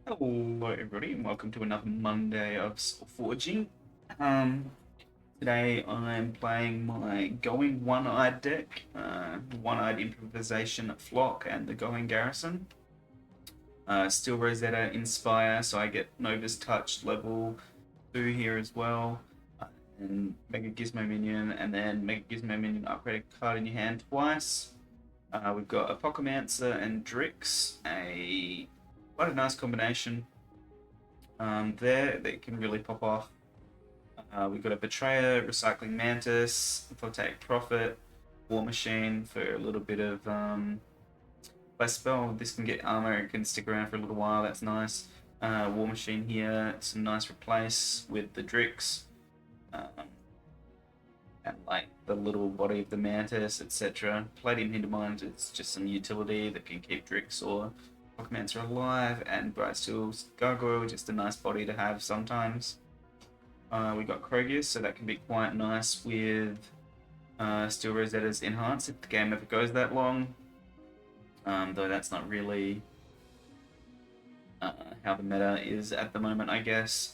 Hello, everybody, and welcome to another Monday of AusForging. Um, Today I'm playing my Going One-Eyed deck, One-Eyed Improvisation Flock, and the Going Garrison. Still Rosetta Inspire, so I get Nova's Touch level 2 here as well. And Mega Gizmo Minion, and then Mega Gizmo Minion upgrade a card in your hand twice. We've got Apocalypse and Drix, quite a nice combination there that can really pop off. We've got a Betrayer, Recycling Mantis, Take Profit, War Machine for a little bit of less spell. This can get armor, it can stick around for a little while, that's nice. War Machine here, it's a nice replace with the Drix. And like the little body of the Mantis, etc. Palladium Hintermine is just some utility that can keep Drix or Pokemonster alive, and Brightsteel's Gargoyle, just a nice body to have sometimes. We got Krogius, so that can be quite nice with Steel Rosetta's Enhance if the game ever goes that long. Though that's not really how the meta is at the moment, I guess.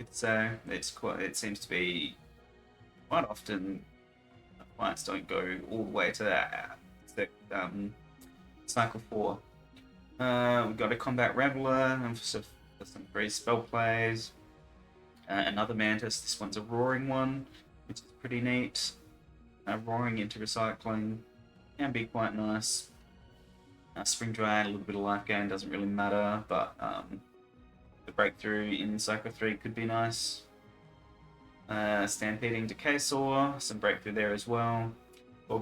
It seems to be quite often clients don't go all the way to that cycle 4. We've got a Combat Reveler for some free spell plays. Another Mantis, this one's a Roaring one, which is pretty neat. Roaring into Recycling can be quite nice. Spring Dry, a little bit of life gain, doesn't really matter, but the Breakthrough in Cycle 3 could be nice. Stampeding Decay Saw, some breakthrough there as well.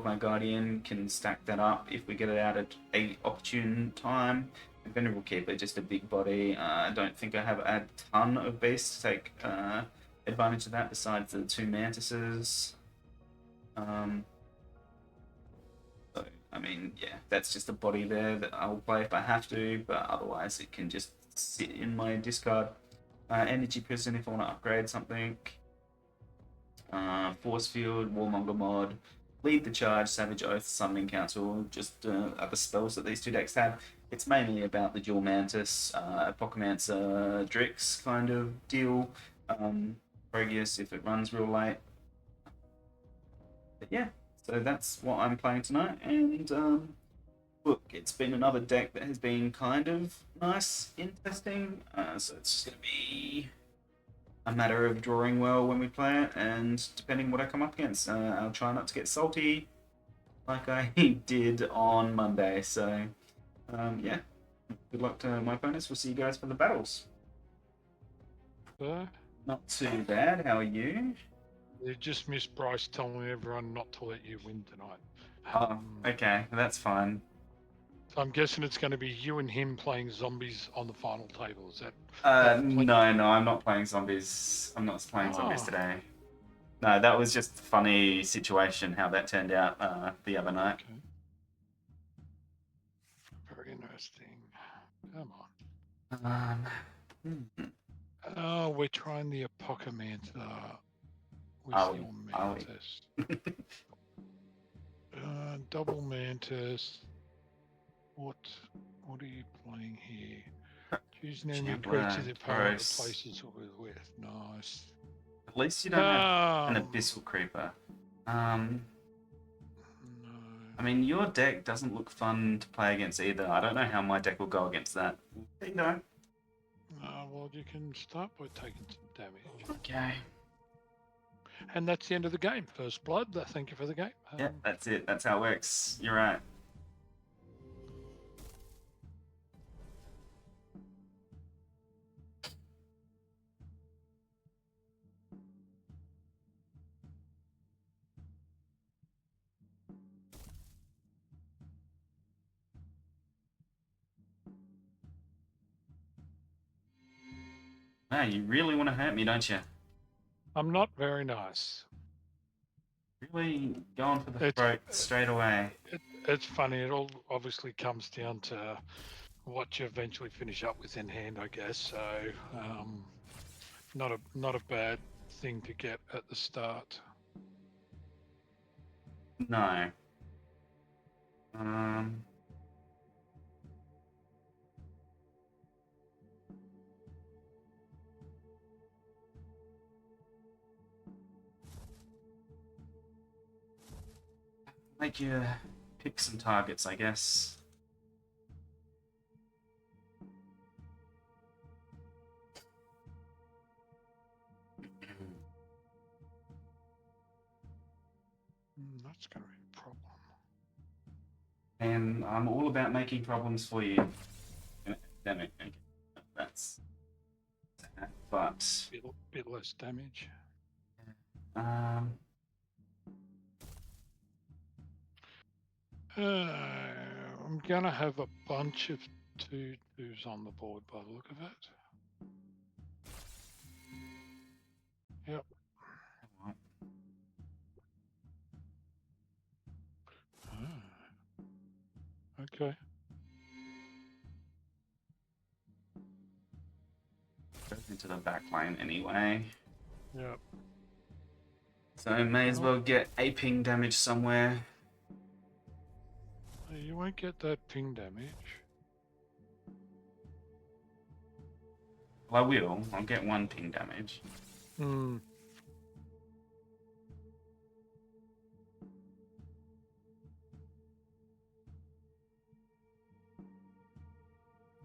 My Guardian can stack that up if we get it out at a opportune time. Venerable Keeper, just a big body. I don't think I have a ton of beasts to take advantage of that besides the two Mantises. So, I mean, yeah, that's just a body there that I'll play if I have to, but otherwise it can just sit in my discard. Energy Prison if I want to upgrade something. Force Field, Warmonger Mod, Lead the Charge, Savage Oath, Summoning Council, just other spells that these two decks have. It's mainly about the dual Mantis, Apocalypse, Drix kind of deal. Progeus if it runs real late. But yeah, so that's what I'm playing tonight, and look, it's been another deck that has been kind of nice in testing, so it's just going to be a matter of drawing well when we play it, and depending what I come up against, I'll try not to get salty like I did on Monday. So, yeah, good luck to my opponents. We'll see you guys for the battles. Not too bad. How are you? You just missed Bryce telling everyone not to let you win tonight. Oh, okay, that's fine. So I'm guessing it's going to be you and him playing zombies on the final table. Is that? No, I'm not playing zombies. I'm not playing zombies today. No, that was just a funny situation how that turned out the other night. Okay. Very interesting. Come on. Oh, we're trying the Apocalypse with your Mantis. Double Mantis. What are you playing here? Choose an enemy creature the opponent replaces with. Nice. At least you don't have an Abyssal Creeper. No. I mean, your deck doesn't look fun to play against either. I don't know how my deck will go against that. You know. Well, you can start by taking some damage. Okay. And that's the end of the game. First blood. Thank you for the game. Yeah, that's it. That's how it works. You're right. Ah, you really want to hurt me, don't you? I'm not very nice. Really going for the throat straight away. It's funny. It all obviously comes down to what you eventually finish up with in hand, I guess. So, not a bad thing to get at the start. No. Make you pick some targets, I guess. That's going to be a problem. And I'm all about making problems for you. Damn it. Okay. That's that. But Bit less damage. um, I'm going to have a bunch of 2/2s on the board by the look of it. Yep. Okay. goes into the back line anyway. Yep. So may as well get a ping damage somewhere. You won't get that ping damage. Well, I will. I'll get one ping damage. Hmm.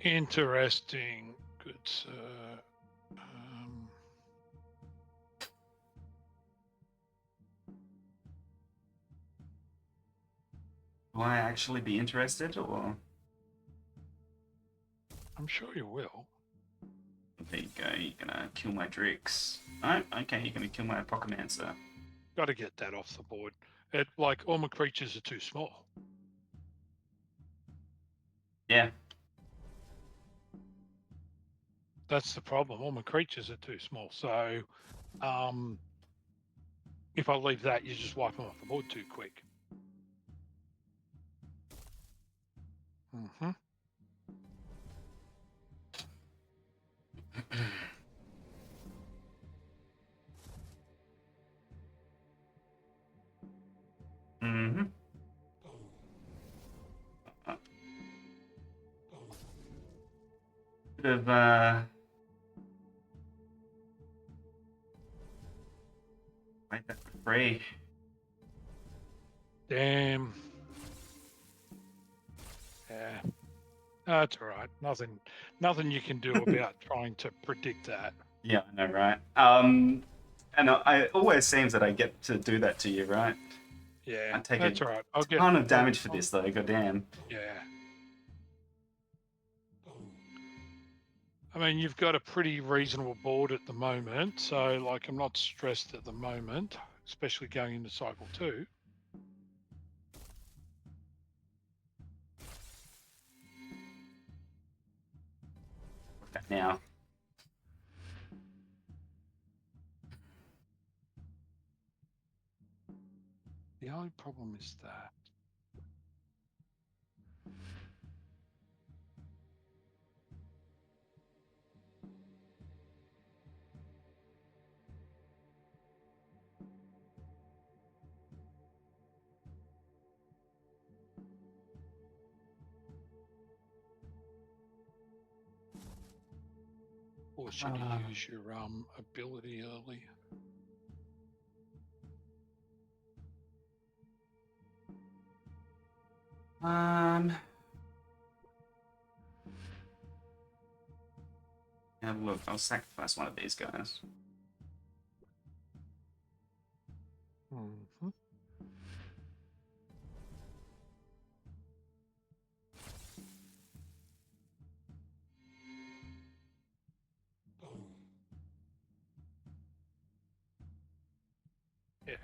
Interesting. Good, sir. Will I actually be interested, or? I'm sure you will. There you go. You're gonna kill my Drix. Oh, okay. You're gonna kill my Apocalypse. Got to get that off the board. Like all my creatures are too small. Yeah. That's the problem. All my creatures are too small. So, if I leave that, you just wipe them off the board too quick. Mm-hmm. Mm-hmm. Bit of make that for free. Damn. Yeah. That's all right. Nothing you can do about trying to predict that. Yeah, I know, right? And it always seems that I get to do that to you, right? Yeah, I take that's a all right. ton of damage for this, though. Goddamn. Yeah. I mean, you've got a pretty reasonable board at the moment, so like I'm not stressed at the moment, especially going into cycle 2. Okay, now. The only problem is that force you to use your ability early. Yeah, look, I'll sacrifice one of these guys. Mm-hmm. Yeah,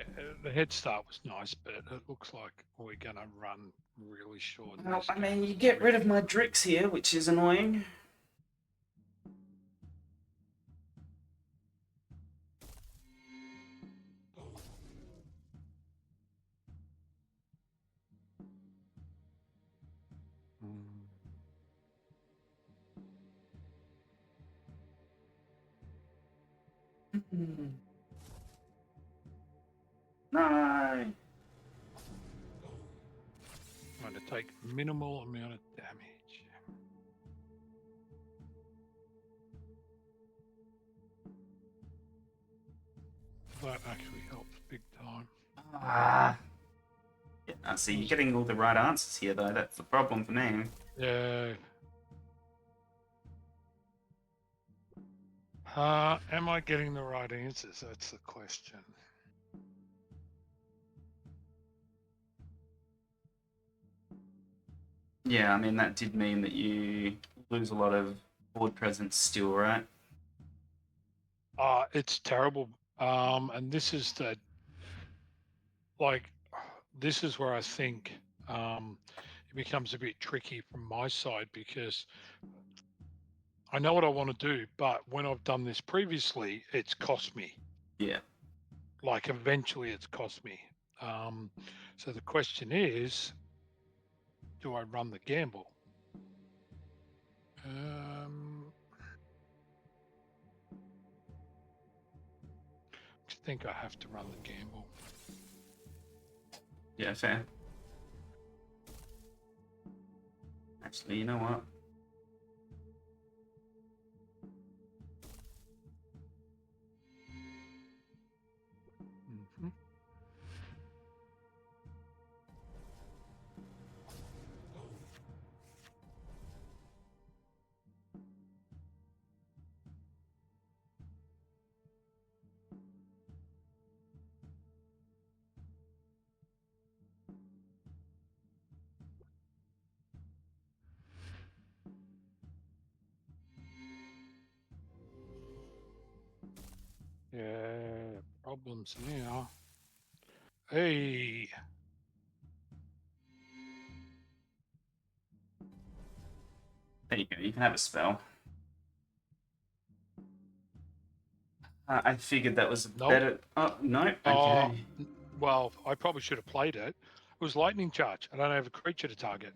the head start was nice, but it looks like we're going to run really short. Well, I mean, you get rid of my Drix here, which is annoying. No. I'm going to take minimal amount of damage. That actually helps big time. Ah. Yeah, I see you're getting all the right answers here, though. That's the problem for me. Yeah. Am I getting the right answers? That's the question. Yeah, I mean, that did mean that you lose a lot of board presence still, right? It's terrible. And this is this is where I think it becomes a bit tricky from my side, because I know what I want to do, but when I've done this previously, it's cost me. Yeah. Like eventually it's cost me. So the question is, do I run the gamble? I think I have to run the gamble. Yeah, fair. Actually, you know what? Mm-hmm. Yeah, problems now. Hey, There you go. You can have a spell. I figured that was nope. better. Oh, no. Okay. Well, I probably should have played it. It was lightning charge. I don't have a creature to target.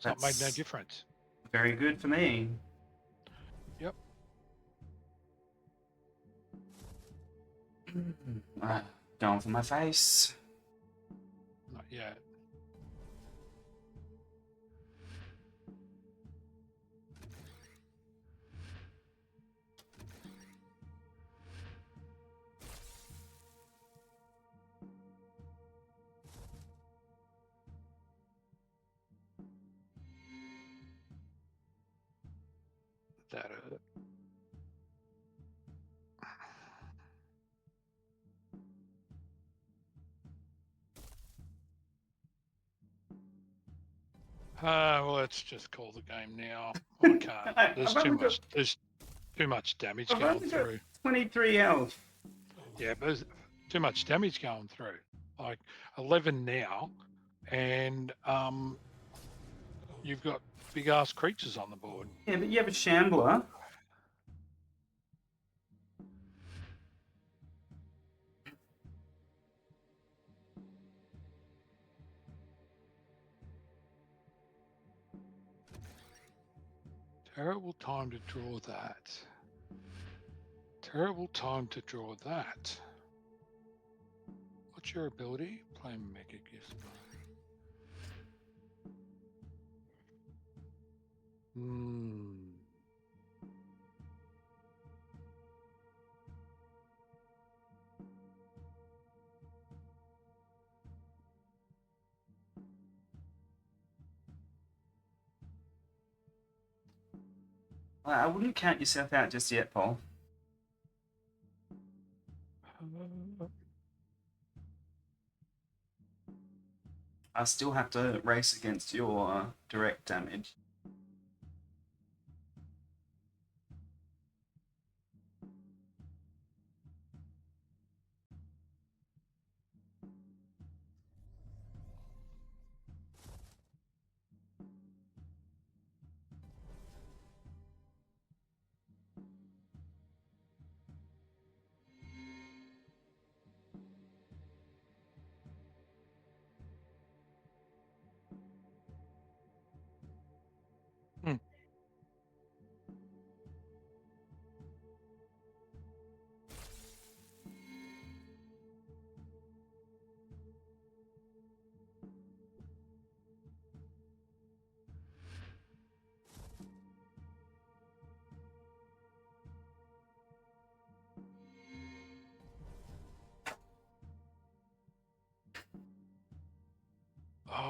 So it made no That's difference. very good for me. Yep. Going for my face. Not yet. That well, let's just call the game now. I can't. There's too much damage I've going only got through. 23 health. Yeah, but there's too much damage going through. Like 11 now, and you've got big ass creatures on the board. Yeah, but you have a Shambler. Terrible time to draw that. Terrible time to draw that. What's your ability? Play Mega Gizmo. I wouldn't count yourself out just yet, Paul. I still have to race against your direct damage.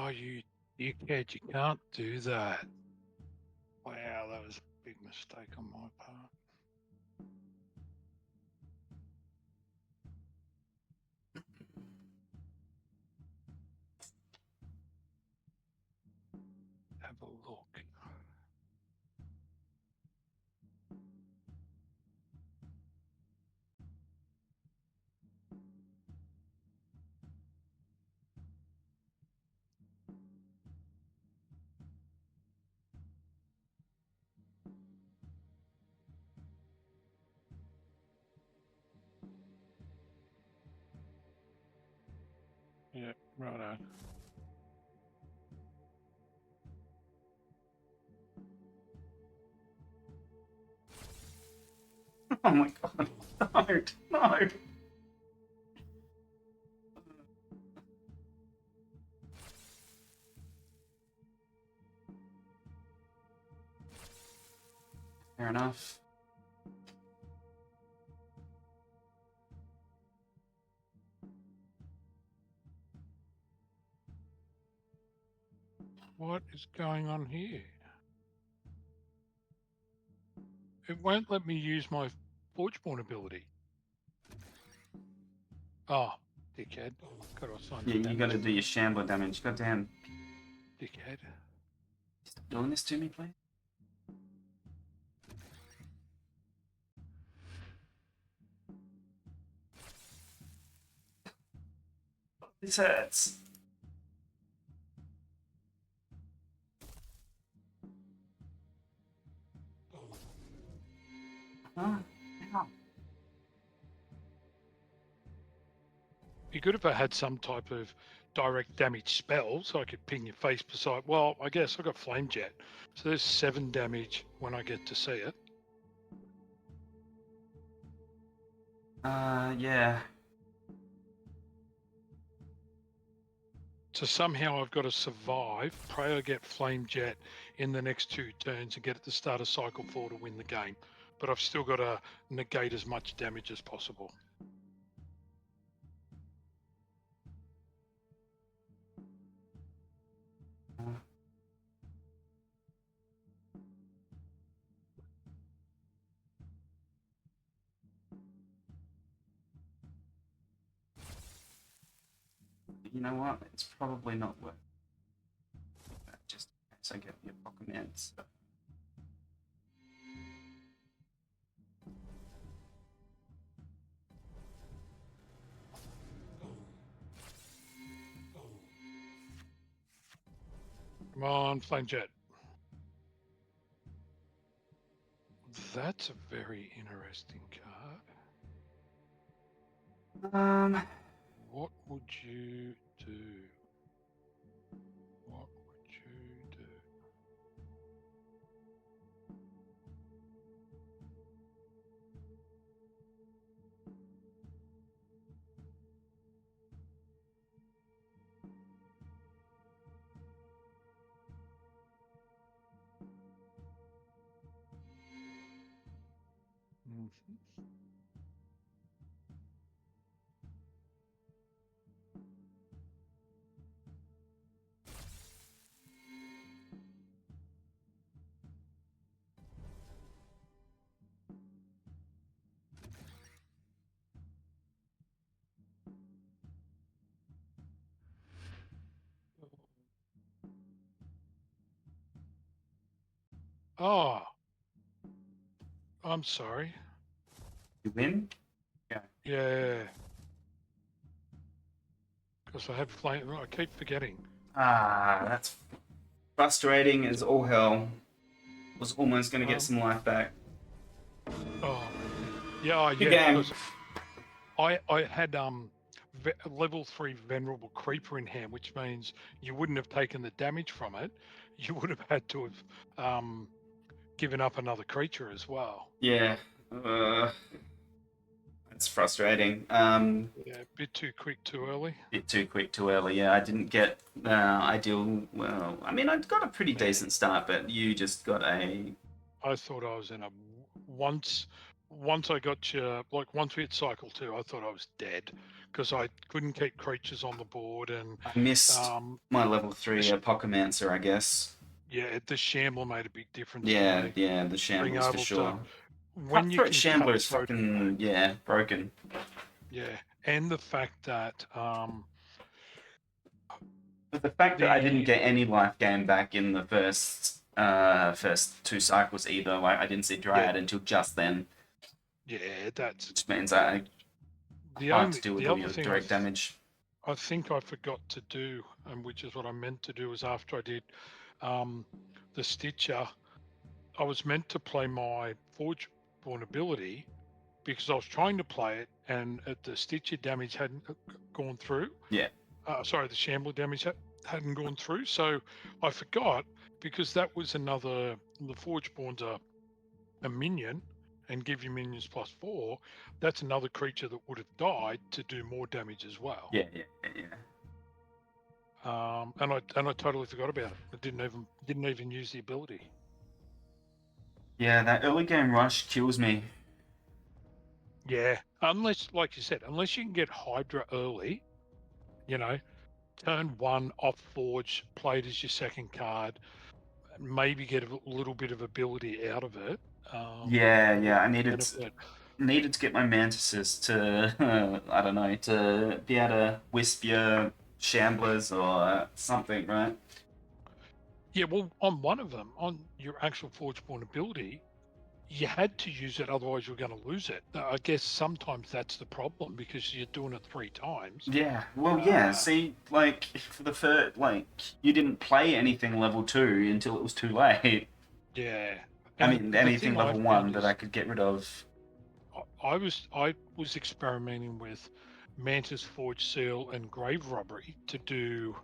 Oh, you dickhead, you can't do that. Wow, that was a big mistake on my part. Have a look. Yeah, righto. Oh my god. No, no. Fair enough. What is going on here? It won't let me use my Forgeborn ability. Oh, dickhead. Got to assign Yeah, the you damage. gotta do your shambler damage. Goddamn. Dickhead. Stop doing this to me, please. This hurts. Huh? Ow. Be good if I had some type of direct damage spell so I could ping your face beside. Well, I guess I got Flame Jet. So there's 7 damage when I get to see it. Yeah. So somehow I've got to survive, pray I get Flame Jet in the next 2 turns and get it to start a cycle 4 to win the game. But I've still got to negate as much damage as possible. You know what? It's probably not worth it. Just in case I get the apocalypse. Come on, Flame Jet. That's a very interesting card. What would you do? What would you do? Oh, I'm sorry. You win? Yeah. Because I had flame. I keep forgetting. That's frustrating as all hell. Was almost going to get some life back. Oh, yeah, Good yeah. game. Because I had level 3 venerable creeper in hand, which means you wouldn't have taken the damage from it. You would have had to have given up another creature as well. Yeah. That's frustrating. Yeah, a bit too quick, too early. Bit too quick, too early. Yeah, I didn't get ideal. Well, I mean, I got a pretty decent start, but you just got a. I thought I was in a once once I got you, like once we hit cycle 2, I thought I was dead because I couldn't keep creatures on the board, and I missed um, my level the 3 sh- Apocamancer, I guess. yeah, the Shambler made a big difference for Yeah, me. yeah, the Being Shamblers for able to, sure. when you Cutthroat can Shambler is cutthroat, fucking, yeah, broken. yeah, and the fact that But the fact that I didn't the get any life gain back in the first 2 cycles either, like I didn't see yeah Dryad until just then, yeah that's which means I that's can't deal with the all other your thing direct damage. I think I forgot to do, and which is what I meant to do, was after I did um, the Stitcher, I was meant to play my Forge Born ability because I was trying to play it, and the Stitcher damage hadn't gone through. Yeah, Sorry, the Shambler damage hadn't gone through. So I forgot, because that was another, the Forge Born's a minion and give you minions +4. That's another creature that would have died to do more damage as well. yeah, yeah, yeah. And I totally forgot about it. I didn't even use the ability. Yeah, that early game rush kills me. Yeah, unless, like you said, unless you can get Hydra early, you know, turn 1 off Forge, play it as your second card, maybe get a little bit of ability out of it. Yeah, Would yeah, I be a needed benefit. to get my mantises to I don't know, to be able to wisp your shamblers or something, right? Yeah, well, on one of them, on your actual Forgeborn ability, you had to use it, otherwise you're going to lose it. I guess sometimes that's the problem because you're doing it 3 times. Yeah, well, yeah. Uh, See, like for the first, like you didn't play anything level 2 until it was too late. yeah, I and mean, the anything thing I level 1 found that I is could get rid of. I was experimenting with Mantis, Forge Seal, and Grave Robbery to do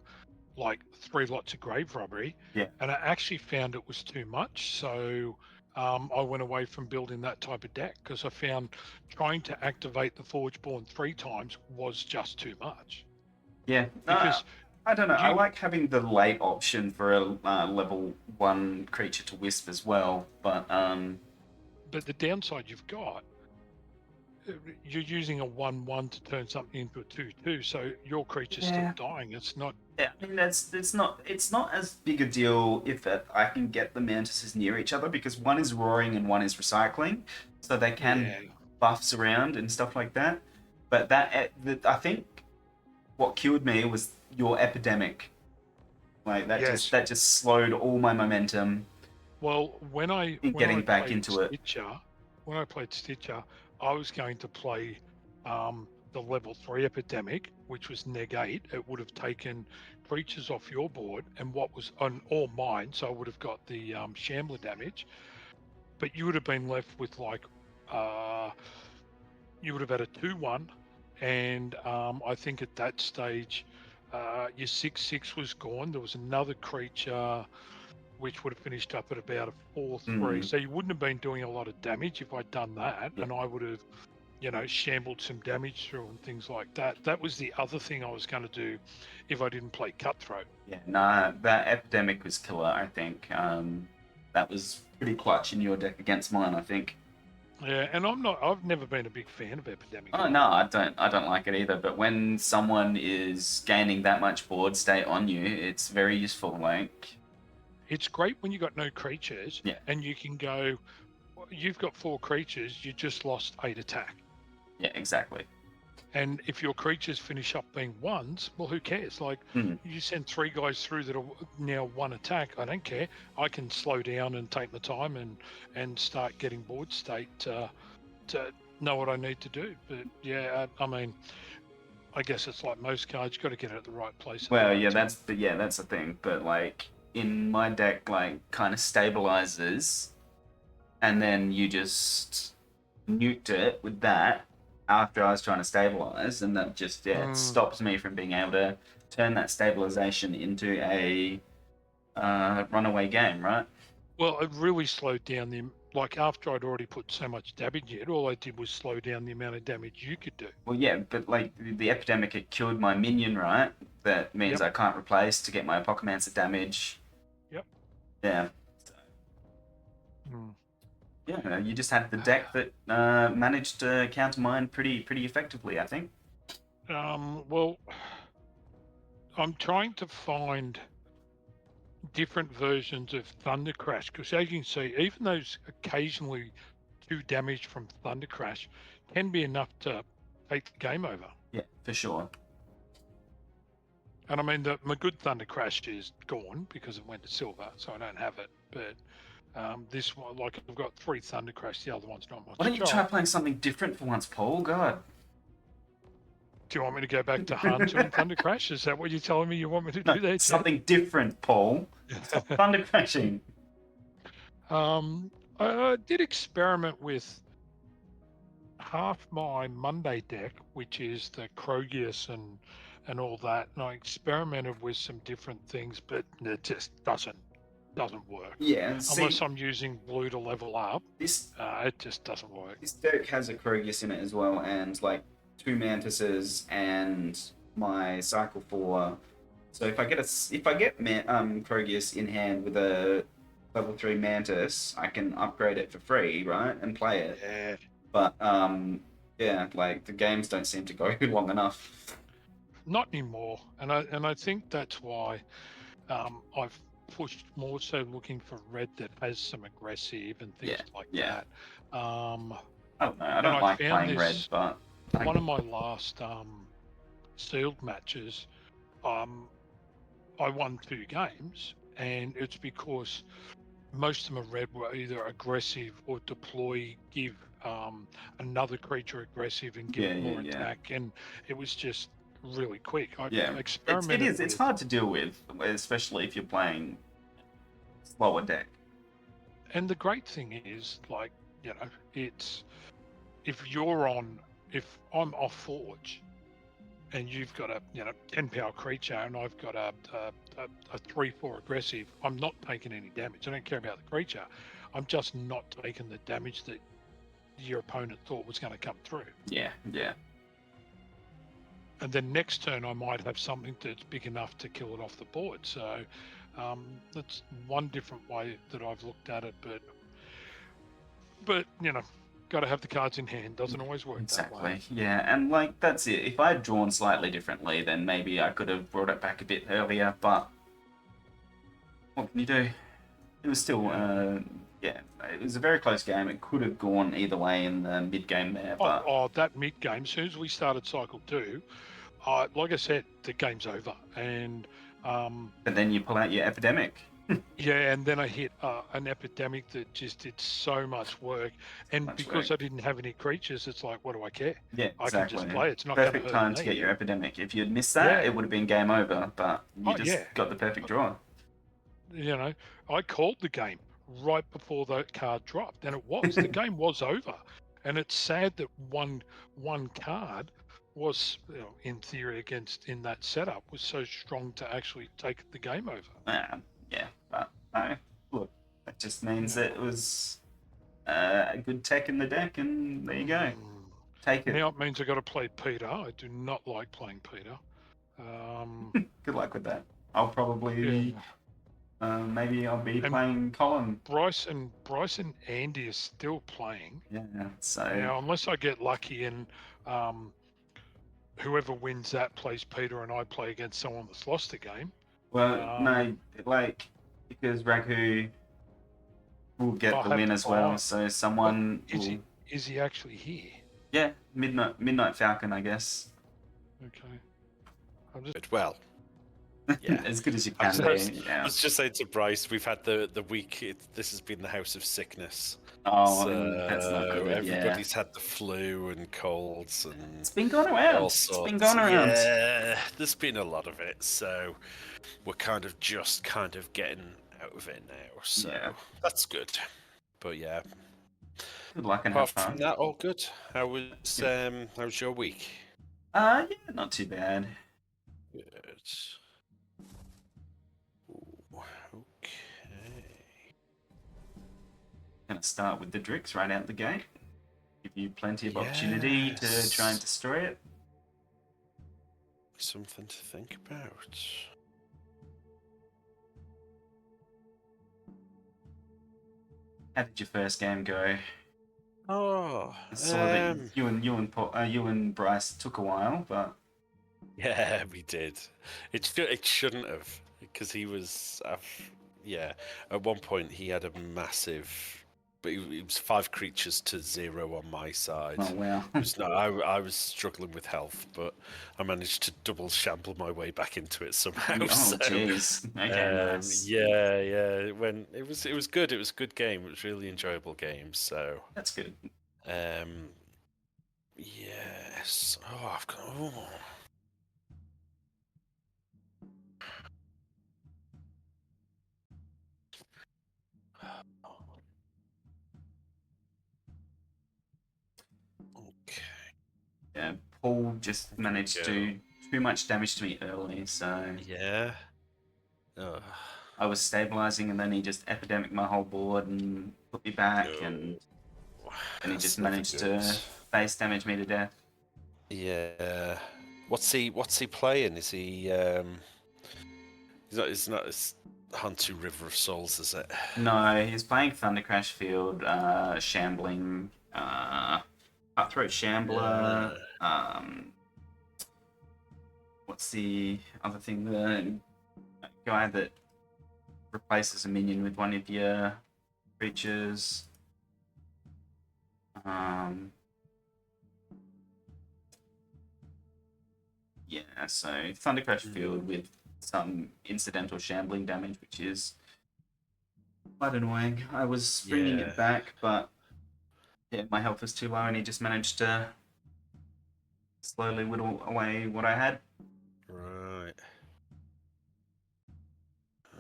like 3 lots of Grave Robbery, Yeah, and I actually found it was too much. So I went away from building that type of deck because I found trying to activate the Forgeborn 3 times was just too much. yeah. No, Because I don't know. I you, like having the late option for a level 1 creature to wisp as well, but but the downside you've got, you're using a 1/1 to turn something into a 2/2, so your creature's still yeah. dying. It's not. Yeah, I mean that's it's not as big a deal if I can get the mantises near each other because one is roaring and one is recycling, so they can Yeah, buffs around and stuff like that. But I think what killed me was your epidemic. Like yes. that just slowed all my momentum Well, in when I getting back played into it. Stitcher, I was going to play the level 3 epidemic, which was negate. It would have taken creatures off your board and what was on all mine, so I would have got the Shambler damage. But you would have been left with like uh, you would have had a 2/1, and I think at that stage your 6/6 was gone. There was another creature which would have finished up at about a 4/3. Mm, So you wouldn't have been doing a lot of damage if I'd done that, yeah, and I would have, shambled some damage through and things like that. That was the other thing I was going to do if I didn't play Cutthroat. yeah. Nah, that epidemic was killer. I think that was pretty clutch in your deck against mine. I think. Yeah, and I've never been a big fan of Epidemic at Oh no, all. I don't like it either. But when someone is gaining that much board state on you, it's very useful. Like, It's great when you got no creatures yeah, and you can go, "Well, you've got 4 creatures, you just lost 8 attack. yeah, exactly. And if your creatures finish up being ones, well, who cares? Like, Mm, you send 3 guys through that are now 1 attack. I don't care. I can slow down and take my time and start getting board state to know what I need to do. But yeah, I mean, I guess it's like most cards. You've got to get it at the right place at the well, right time. yeah, that's the thing. But like in my deck, like kind of stabilizes, and then you just nuked it with that after I was trying to stabilize, and that just yeah, it Mm. stops me from being able to turn that stabilization into a runaway game, right? Well, it really slowed down like after I'd already put so much damage in, all I did was slow down the amount of damage you could do. Well, yeah, but like the epidemic had killed my minion, right? That means Yep. I can't replace to get my Apocamancer damage. Yep. Yeah. Mm. Yeah, you just had the deck that managed to counter mine pretty effectively, I think. Well, I'm trying to find different versions of Thunder Crash because, as you can see, even those occasionally 2 damage from Thunder Crash can be enough to take the game over. Yeah, for sure. And I mean, my good Thunder Crash is gone because it went to silver, so I don't have it. But this one, like, I've got 3 Thunder Crash, the other one's not much Why don't you try job. playing something different for once, Paul? God. Do you want me to go back to Hunter and Thunder Crash? Is that what you're telling me you want me to No, do there, Ted? something different, Paul. Stop thunder crashing. I did experiment with half my Monday deck, which is the Krogius and all that, and I experimented with some different things, but it just doesn't work. Yeah, Unless see, I'm using blue to level up, this it just doesn't work. this deck has a Krogius in it as well, and like 2 Mantises and my Cycle 4. So if I get Krogius in hand with a level 3 Mantis, I can upgrade it for free, right, and play it. Yeah. But yeah, like the games don't seem to go long enough. Not anymore, and I think that's why I've pushed more so looking for red that has some aggressive and things Yeah, like yeah. that. Um, I don't know. I and don't I like found playing red, this but one of my last sealed matches. Um, I won 2 games, and it's because most of my red were either aggressive or deploy, give another creature aggressive and give yeah, it yeah, more yeah. attack, and it was just really quick. I Yeah, it experimented is. It's with. hard to deal with, especially if you're playing slower deck. And the great thing is, like, it's if if I'm off Forge and you've got a 10 power creature and I've got a 3/4 aggressive, I'm not taking any damage. I don't care about the creature. I'm just not taking the damage that your opponent thought was going to come through. Yeah, yeah. And then next turn I might have something that's big enough to kill it off the board. So that's one different way that I've looked at it. But got to have the cards in hand. Doesn't always work that way. Exactly. Yeah, and like that's it. If I had drawn slightly differently, then maybe I could have brought it back a bit earlier. But what can you do? It was still, yeah, it was a very close game. It could have gone either way in the mid game there, but That mid game. As soon as we started cycle 2, like I said, the game's over. And but then you pull out your epidemic. yeah, and then I hit an epidemic that just did so much work. And Much because work. I didn't have any creatures, it's like, what do I care? Yeah, I can just exactly. play. It's not going to Perfect hurt time to get me. your epidemic. If you'd missed that, Yeah. it would have been game over. But you Oh just yeah. got the perfect draw. I called the game right before that card dropped, and it was the game was over. And it's sad that one card was, in theory, against in that setup was so strong to actually take the game over. Yeah, but no, look, that just means Yeah. that it was a good tech in the deck, and there you go. Mm. Take it. Now it means I got to play Peter. I do not like playing Peter. Good luck with that. I'll probably, Yeah. maybe I'll be And playing Colin. Bryce and Andy are still playing. Yeah, so, Now, unless I get lucky and whoever wins that plays Peter and I play against someone that's lost the game. well, no, like, because Ragu will get the win as well, so someone will. Is he actually here? Yeah, Midnight Falcon, I guess. Okay. I'm just Well, yeah. As good as you I can was, be. Yeah. let's just say to Bryce, we've had the week. This has been the house of sickness. Oh, So that's not good. everybody's had the flu and colds and It's been going around. all It's sorts. been going around. Yeah, there's been a lot of it. So we're kind of getting out of it now. So Yeah. that's good. But yeah, Good luck and have apart from fun. that, all good. How's your week? Yeah, not too bad. Good. Ooh, okay. Gonna start with the Drix right out the gate. Give you plenty of opportunity to try and destroy it. Something to think about. How did your first game go? Oh, I saw that you and Bryce took a while, but yeah, we did. It shouldn't have, because he was, yeah. At one point, he had a massive, but it was 5 creatures to 0 on my side. oh wow. It was not. I was struggling with health, but I managed to double shamble my way back into it somehow. Oh So, jeez. Okay, nice. yeah. When it was good. It was a good game. It was a really enjoyable game. So, That's good. um, yes. Oh, I've got. Oh. Okay. Yeah, Paul just managed to do too much damage to me early, so Yeah. Oh, I was stabilizing, and then he just epidemic my whole board and put me back, no. and then he That's just never managed good. to face damage me to death. Yeah. What's he playing? Is he it's not it's Hantu River of Souls, is it? No, he's playing Thunder Crash Field, Shambling, Cutthroat Shambler. What's the other thing? The guy that replaces a minion with one of your creatures. Yeah, so Thunder Crash Field with some incidental shambling damage, which is quite annoying. I was bringing Yeah. it back, but yeah, my health was too low, and he just managed to slowly whittle away what I had. Right. Hmm.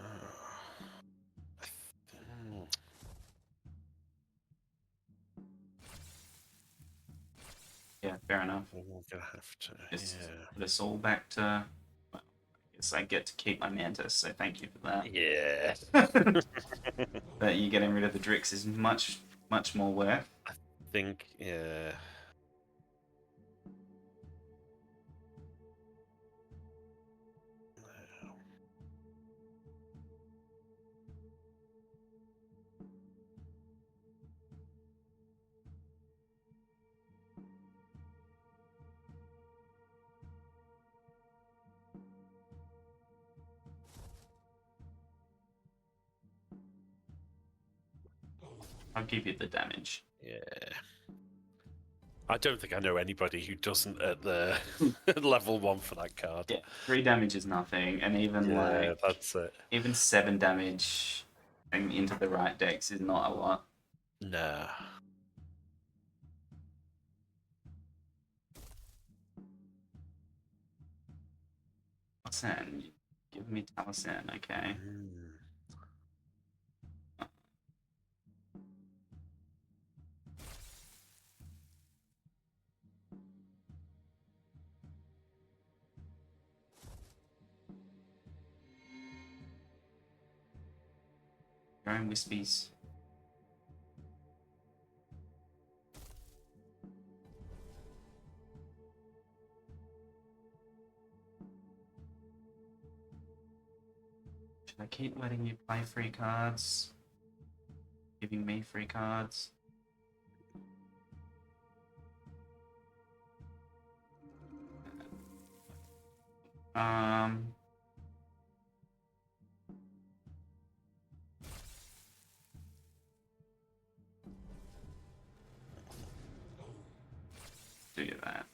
Yeah, fair enough. We're gonna have to. Just Yeah. put us all back to. Well, I guess I get to keep my Mantis, so thank you for that. Yeah. But you getting rid of the Drix is much more worth. Think. Yeah. I'll give you the damage. Yeah. I don't think I know anybody who doesn't at the level 1 for that card. Yeah, 3 damage is nothing, and even Yeah, that's it. even 7 damage into the right decks is not a lot. No. Taliesin, give me Taliesin, okay. Going Wispies. Should I keep letting you play free cards? Giving me free cards? Um... Do that.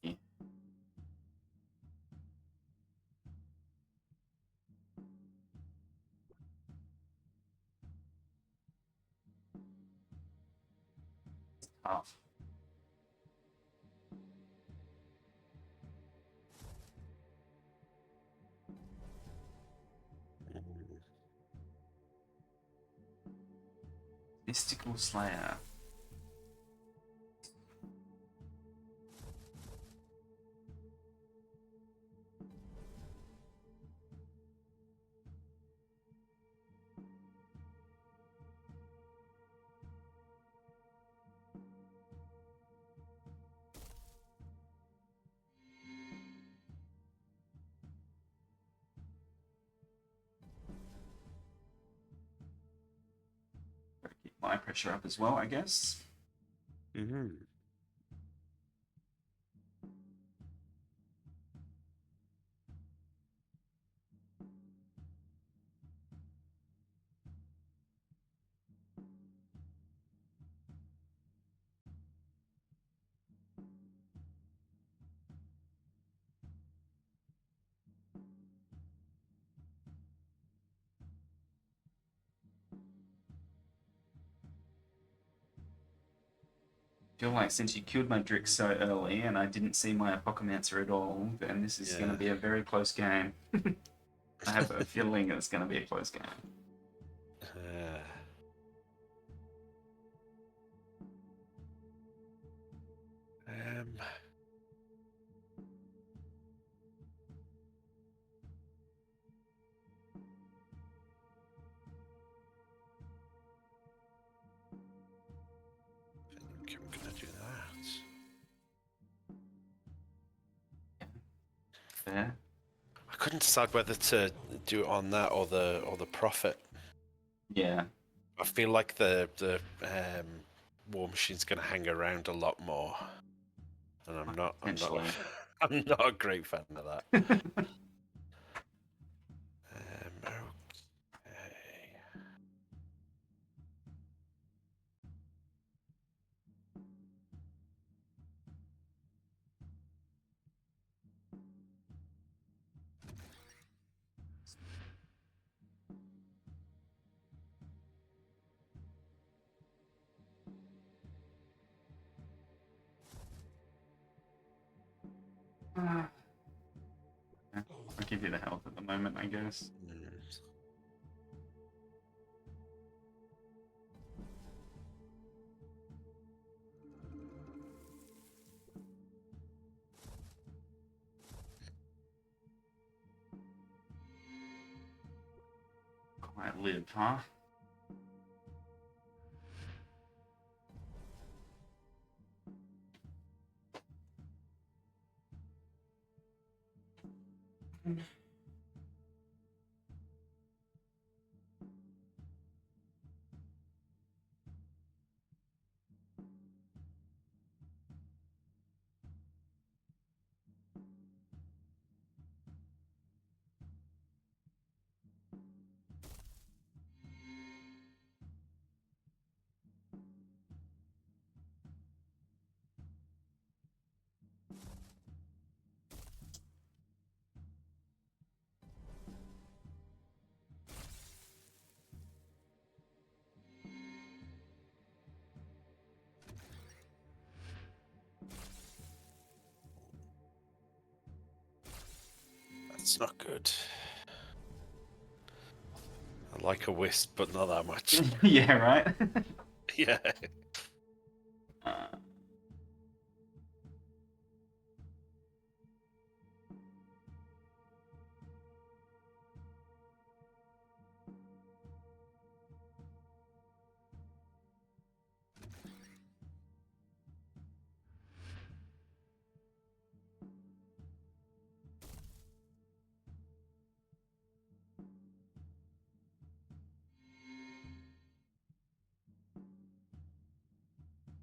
Yeah. Tough. Mystical Slayer. my pressure up as well, I guess. Mm-hmm. I feel like since you killed my Drix so early and I didn't see my Apocalypser at all, then this is going to be a very close game. I have a feeling it's going to be a close game. I think I'm gonna do that. Fair. I couldn't decide whether to do it on that or the Prophet. Yeah. I feel like the War Machine's gonna hang around a lot more, and I'm not Potentially. I'm not a great fan of that. Okay. I'll give you the health at the moment, I guess. Quite live, huh? That's not good. I like a wisp, but not that much. Yeah, right? Yeah.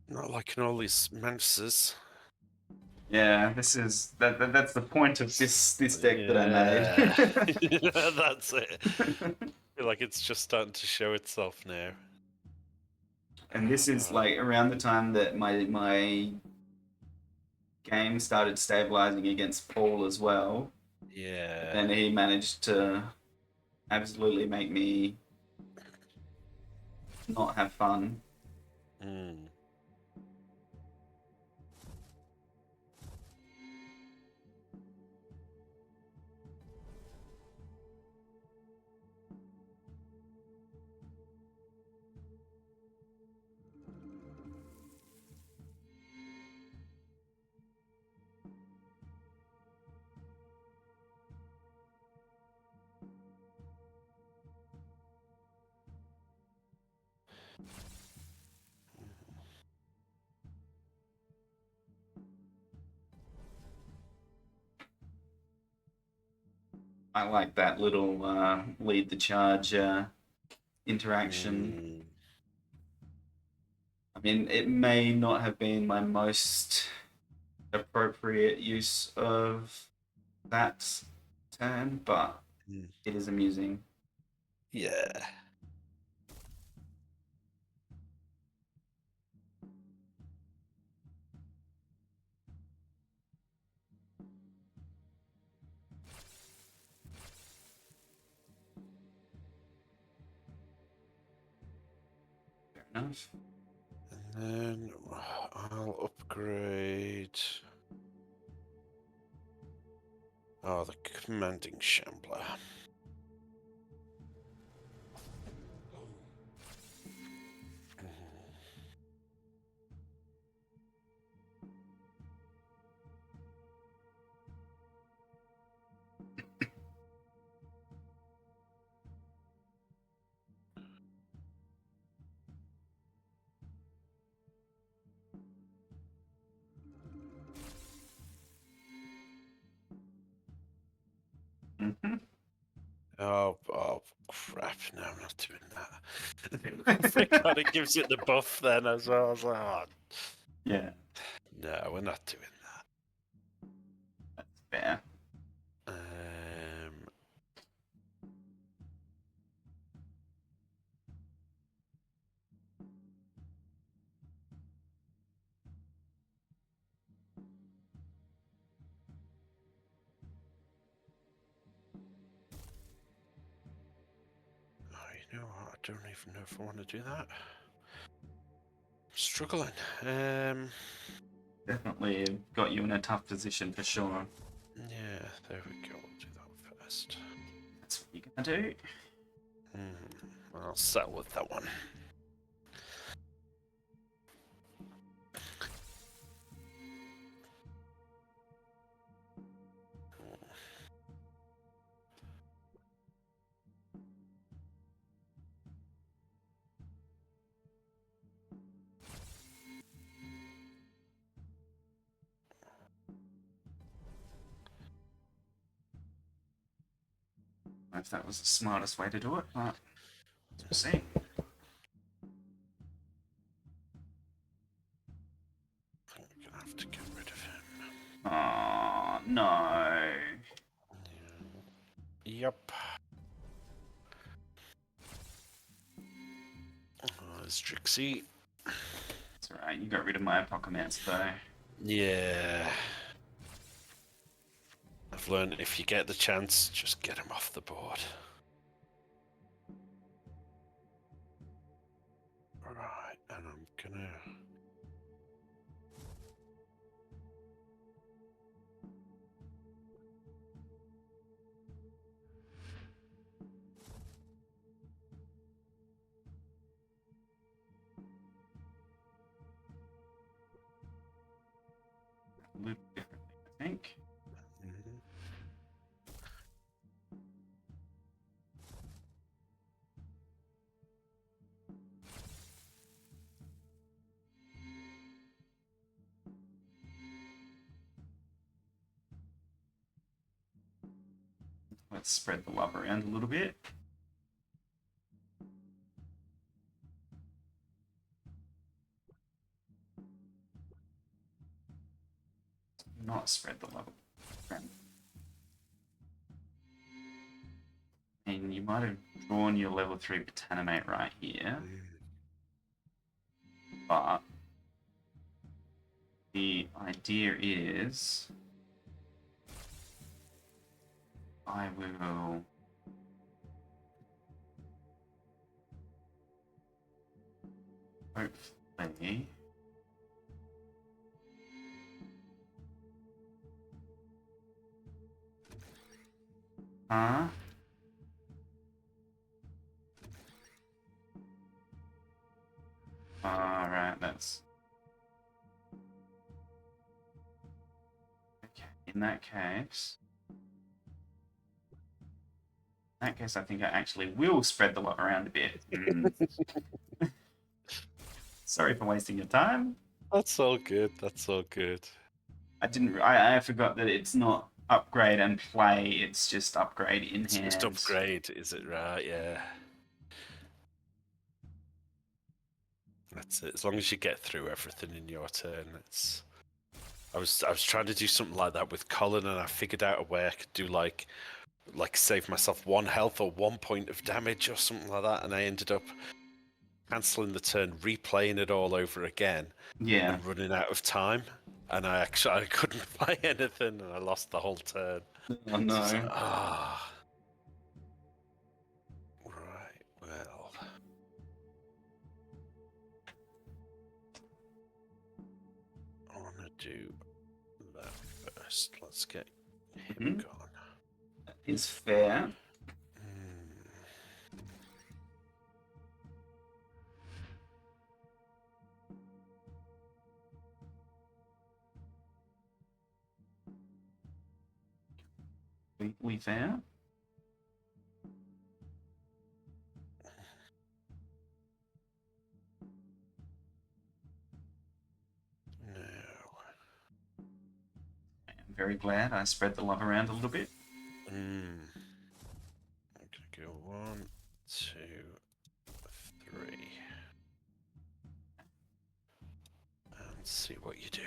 Not liking all these Mantises. Yeah, this is that's the point of this deck that I made. That's it. I feel like it's just starting to show itself now. And this is like around the time that my game started stabilizing against Paul as well. Yeah. And then he managed to absolutely make me not have fun. Mm. I like that little lead the charge interaction. mean, it may not have been my most appropriate use of that term, but it is amusing. Yeah. Fair enough. And then I'll upgrade. Oh, the commanding shambler. Mm-hmm. Oh, crap. No, I'm not doing that. I forgot it gives it the buff then as well. I was like, oh, Yeah, no, we're not doing that's fair. that. Oh, you know what? I don't even know if I want to do that. I'm struggling. Definitely got you in a tough position for sure. Yeah, there we go. We'll do that first. That's what you're gonna do. I'll settle with that one. I don't know if that was the smartest way to do it, but we'll see. I'm gonna have to get rid of him. Oh no. Yep. There's Trixie. It's alright, you got rid of my Apocalypse though. Yeah. I've learned if you get the chance, just get him off the board. Right, and I'm gonna. A little differently, I think. Let's spread the love around a little bit. Not spread the love around. And you might have drawn your level 3 Botanimate right here, but the idea is I will hopefully alright, that's okay. In that case, I think I actually will spread the love around a bit. Sorry for wasting your time. That's all good. That's all good. I forgot that it's not upgrade and play, it's just upgrade in It's hand. just upgrade, is it right? Yeah. That's it. As long as you get through everything in your turn, it's. I was trying to do something like that with Colin, and I figured out a way I could do like save myself 1 health or 1 point of damage or something like that, and I ended up cancelling the turn, replaying it all over again, Yeah. and running out of time. And I couldn't play anything, and I lost the whole turn. Oh no. So it's like, right. Well, I want to do that first. Let's get him gone. That is fair. We fair? No. I'm very glad I spread the love around a little bit. I'm gonna go 1, 2, 3, and see what you do.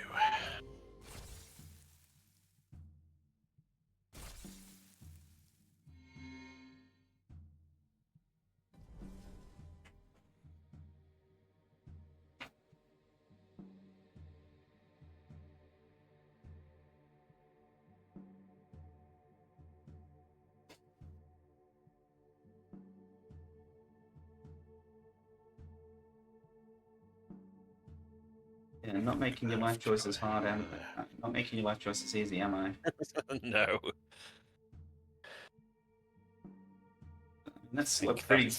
Yeah, I'm not making your life choices hard, and not making your life choices easy, am I? No. That's I think pretty.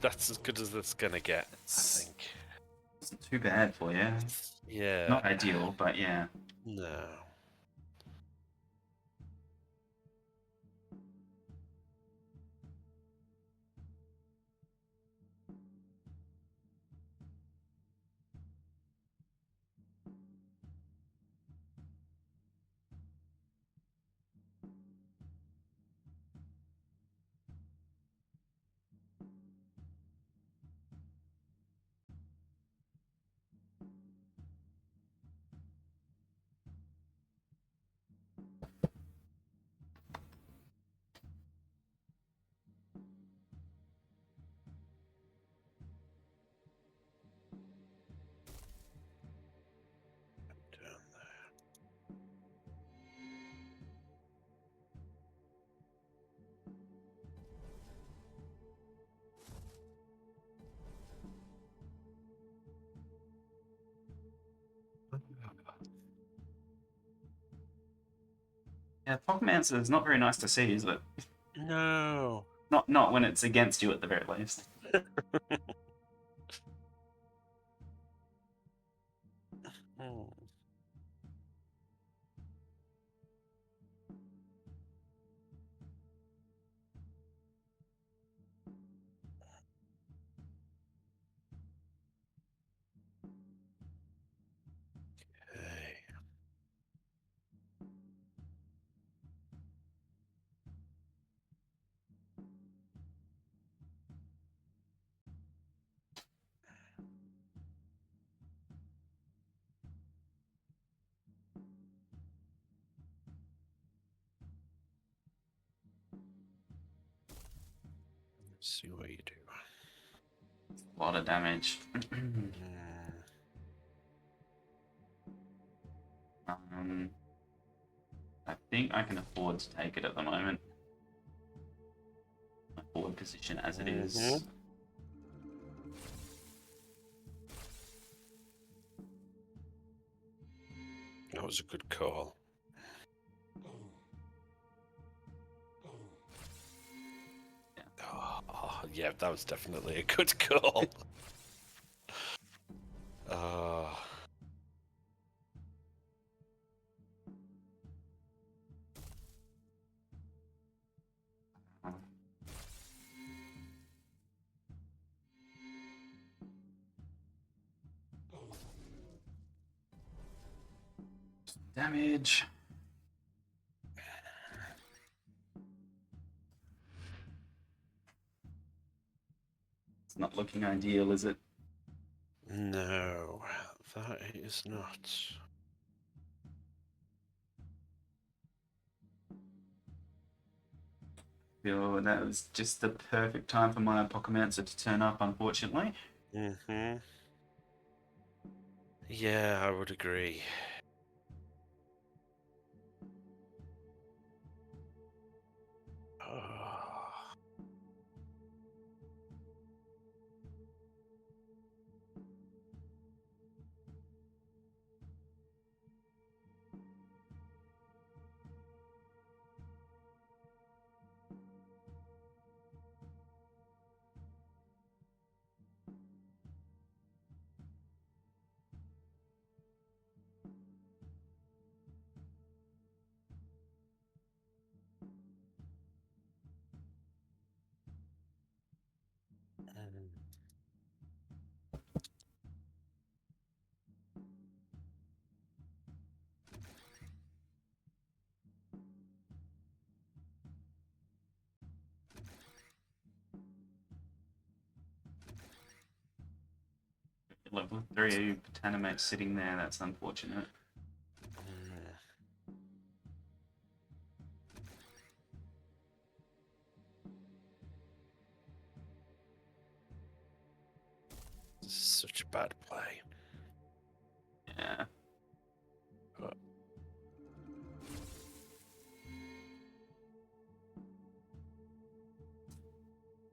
that's as good as it's gonna get. I think. It's not too bad for you. Yeah. Not ideal, but yeah. No. Down there. Yeah, Pokemon is not very nice to see, is it? No. Not when it's against you at the very least. Hmm. Okay. Let's see what you do. A lot of damage. I think I can afford to take it at the moment. My forward position as it is. That was a good call. Oh, yeah, that was definitely a good call. Damage. It's not looking ideal, is it? No, that is not. Feel that was just the perfect time for my Apocalypse to turn up, unfortunately. Mm-hmm. Yeah, I would agree. Oh. Level 3 Botanimate sitting there, that's unfortunate. This is such a bad play. Yeah.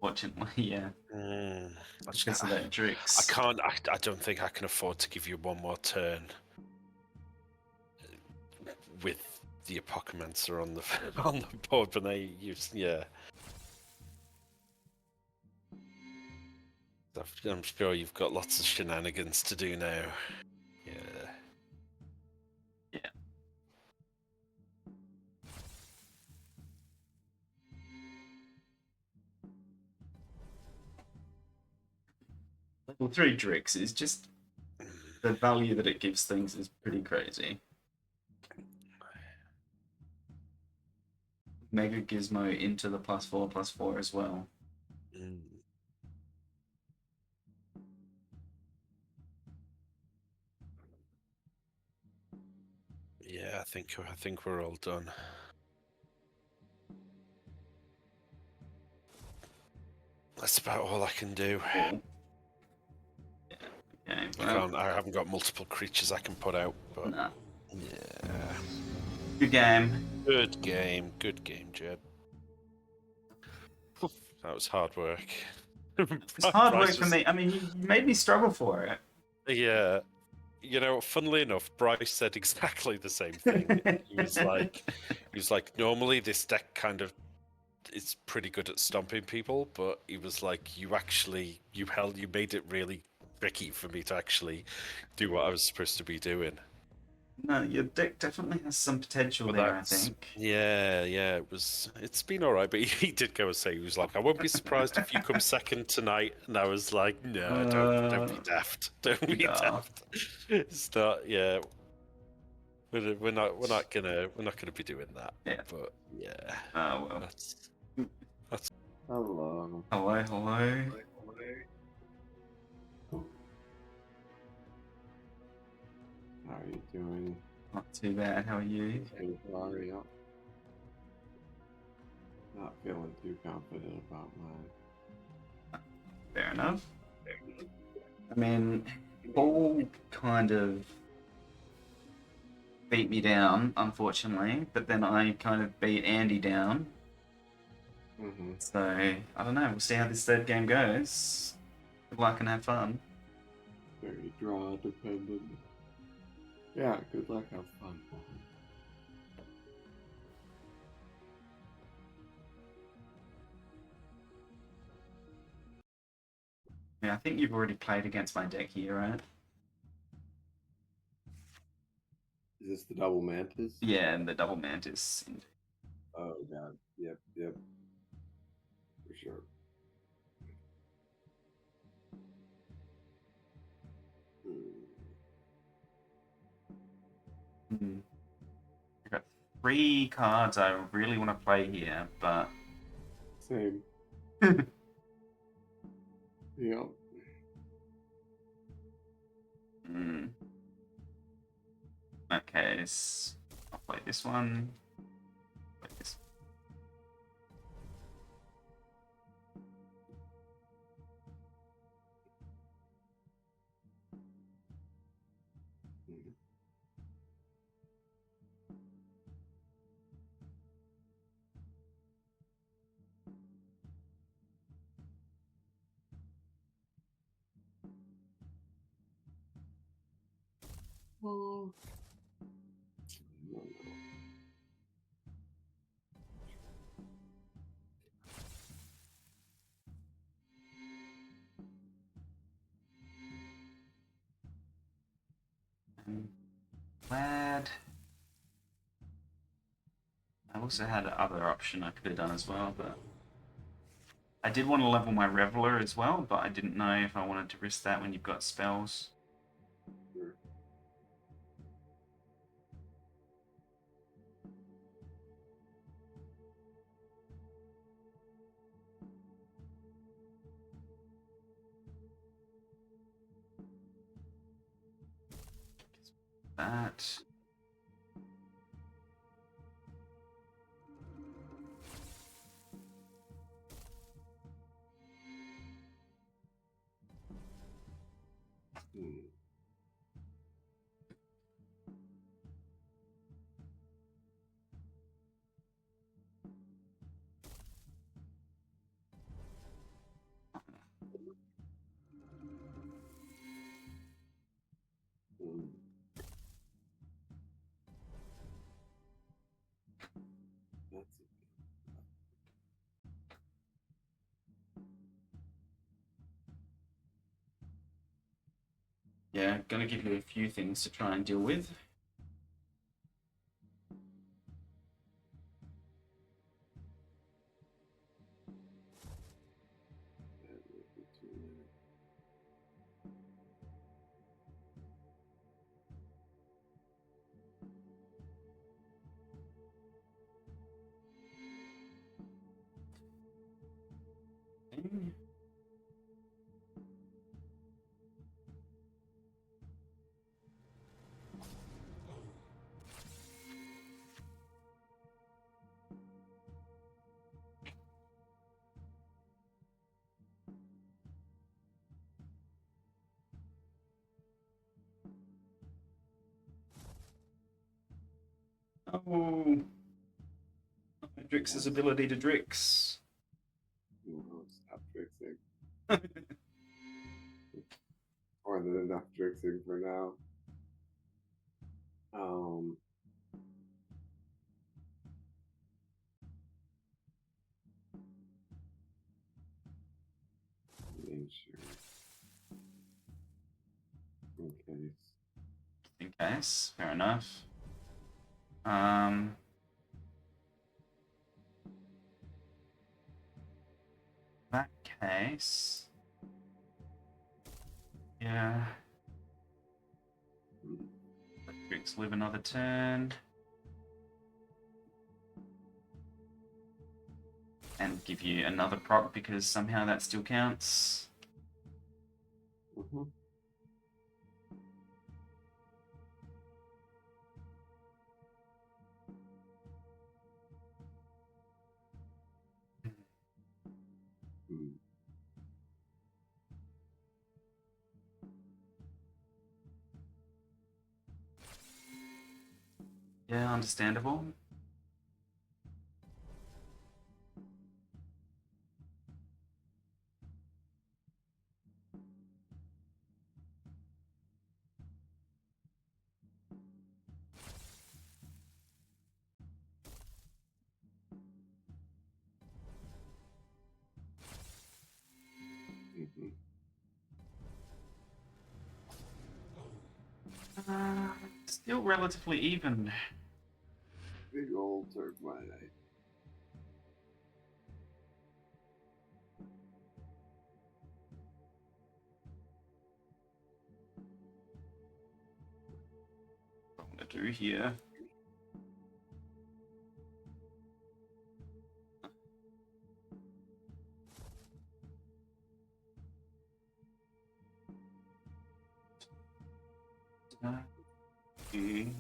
Fortunately, yeah. Because of that Drix. I can't. I don't think I can afford to give you one more turn with the Apocalypser on the on the board. But yeah. I'm sure you've got lots of shenanigans to do now. Yeah. Yeah. Level 3 Drix is just the value that it gives things is pretty crazy. Mega Gizmo into the +4/+4 as well. Yeah, I think we're all done. That's about all I can do. Cool. Yeah. Okay, well, I haven't got multiple creatures I can put out, but nah. yeah. Good game. Good game, Jed. That was hard work. It's hard work for me. I mean, you made me struggle for it. Yeah. You know, funnily enough, Bryce said exactly the same thing. He was like, normally this deck kind of is pretty good at stomping people, but he was like, you made it really tricky for me to actually do what I was supposed to be doing. No, your deck definitely has some potential But there, I think. Yeah, it's been all right, but he did go and say, he was like, I won't be surprised if you come second tonight, and I was like, no, don't be daft, don't be daft. It's not, yeah. We're not gonna be doing that. Yeah. But yeah. Oh well. That's Hello. Hello. How are you doing? Not too bad. How are you? Hey, sorry, I'm not feeling too confident about mine. Fair enough. I mean, Paul kind of beat me down, unfortunately, but then I kind of beat Andy down. Mm-hmm. So, I don't know. We'll see how this third game goes. Good luck and have fun. Very draw dependent. Yeah, good luck, have fun. Yeah, I think you've already played against my deck here, right? Is this the double mantis? Yeah, and the double mantis. Oh god. Yep. For sure. I've got 3 cards I really want to play here, but Same. Yep. In that case, I'll play this one. Play this. Oh. No, I'm glad. I also had another option I could have done as well, but I did want to level my Reveler as well, but I didn't know if I wanted to risk that when you've got spells. sure. That. Hmm. Hmm. That's Yeah, gonna give you a few things to try and deal with. that would be too many. Oh, Drix's ability to Drix. No, stop trixing. More than enough trixing for now. Um. Sure. Okay. In case, fair enough. Um, that case, yeah. Hmm. Let Drix live another turn. And give you another proc because somehow that still counts. Mm-hmm. Hmm. Yeah, understandable. Mm-hmm. Still relatively even. Big old turbine. What I'm gonna do here. Okay.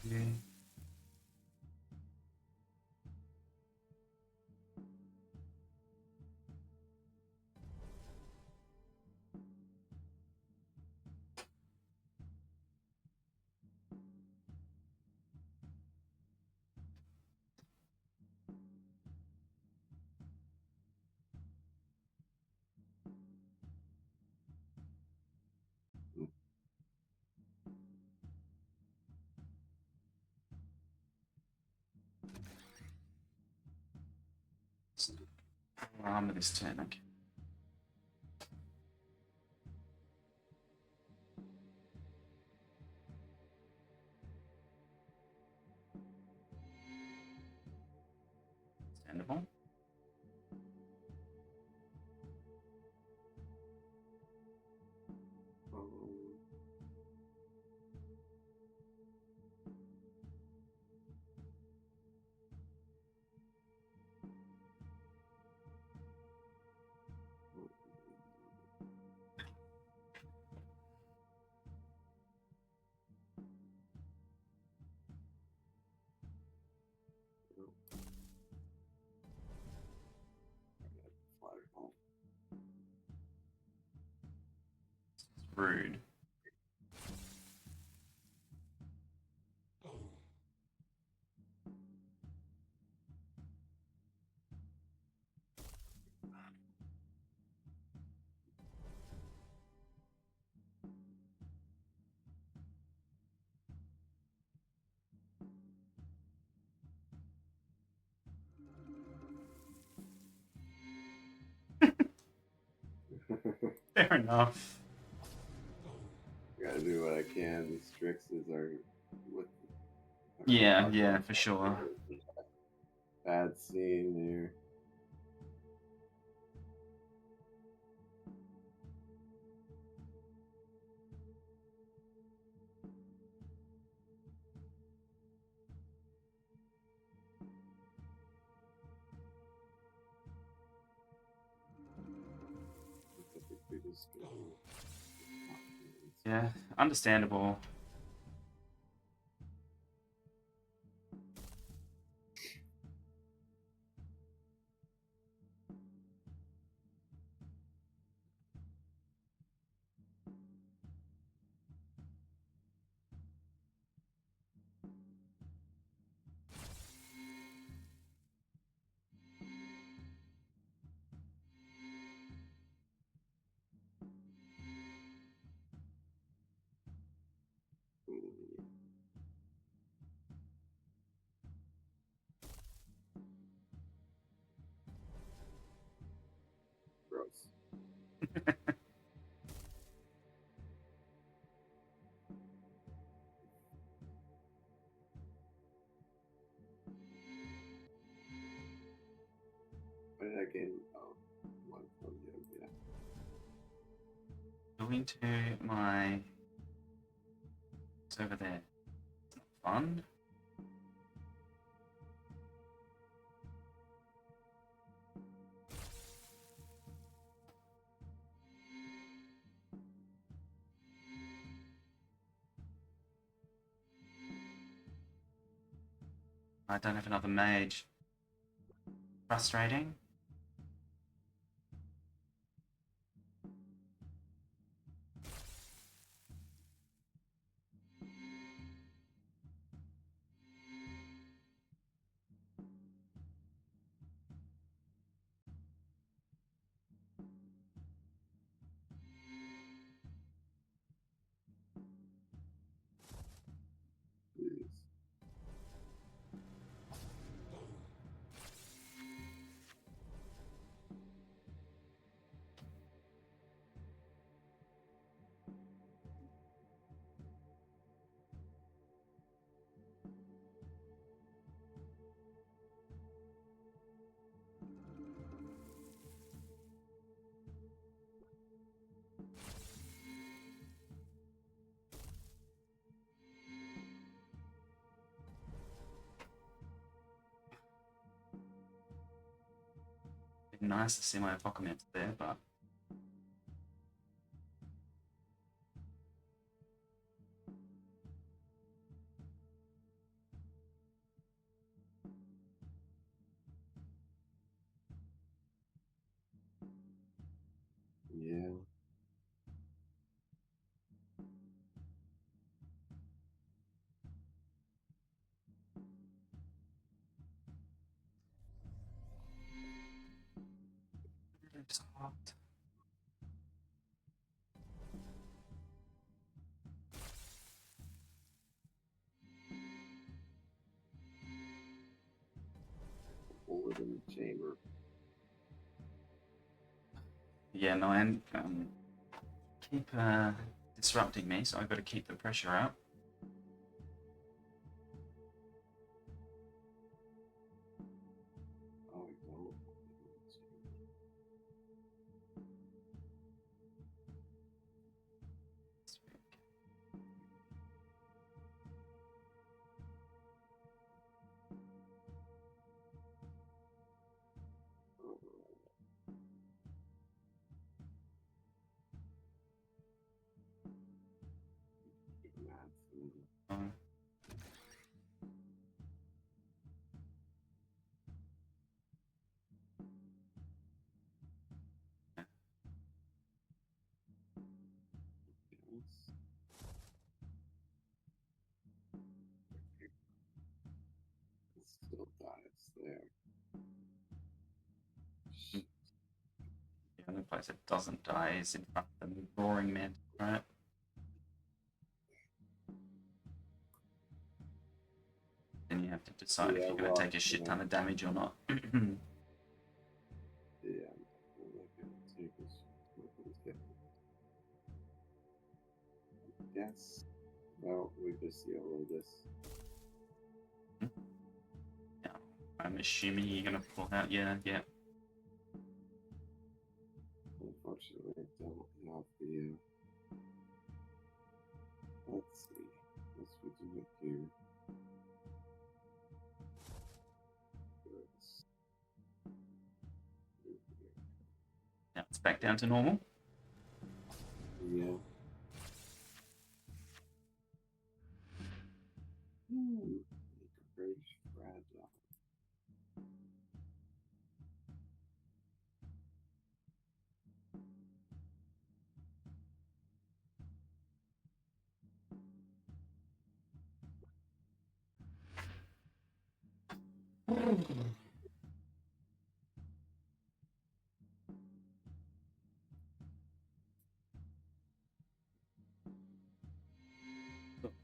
Yeah. Armor this turn, okay. Understandable. Rude. Fair enough. Gotta do what I can. These Strixes are with. Yeah, for sure. Bad scene there. Yeah, understandable. Gross. What did I gain? Oh, one from you. Yeah. Going to my. It's over there. Fun. I don't have another mage. Frustrating. Please. It'd be nice to see my apocalypse there, but Just hot. Bullet in the chamber. Yeah, no, and keep disrupting me, so I've got to keep the pressure up. Oh, I don't. Um, Yes. It still dies there. the only place it doesn't die is in front of the roaring mantis, right? Then you have to decide if Yeah, you're going well, to take a shit ton of damage or not. Yeah, I'm not gonna take this. Yes. Well, we just yellow this. Yeah, I'm assuming you're going to pull out. Yeah. Unfortunately, I don't have the. Let's see. Let's do it here. Yes. Now it's back down to normal. Yeah. Very fragile.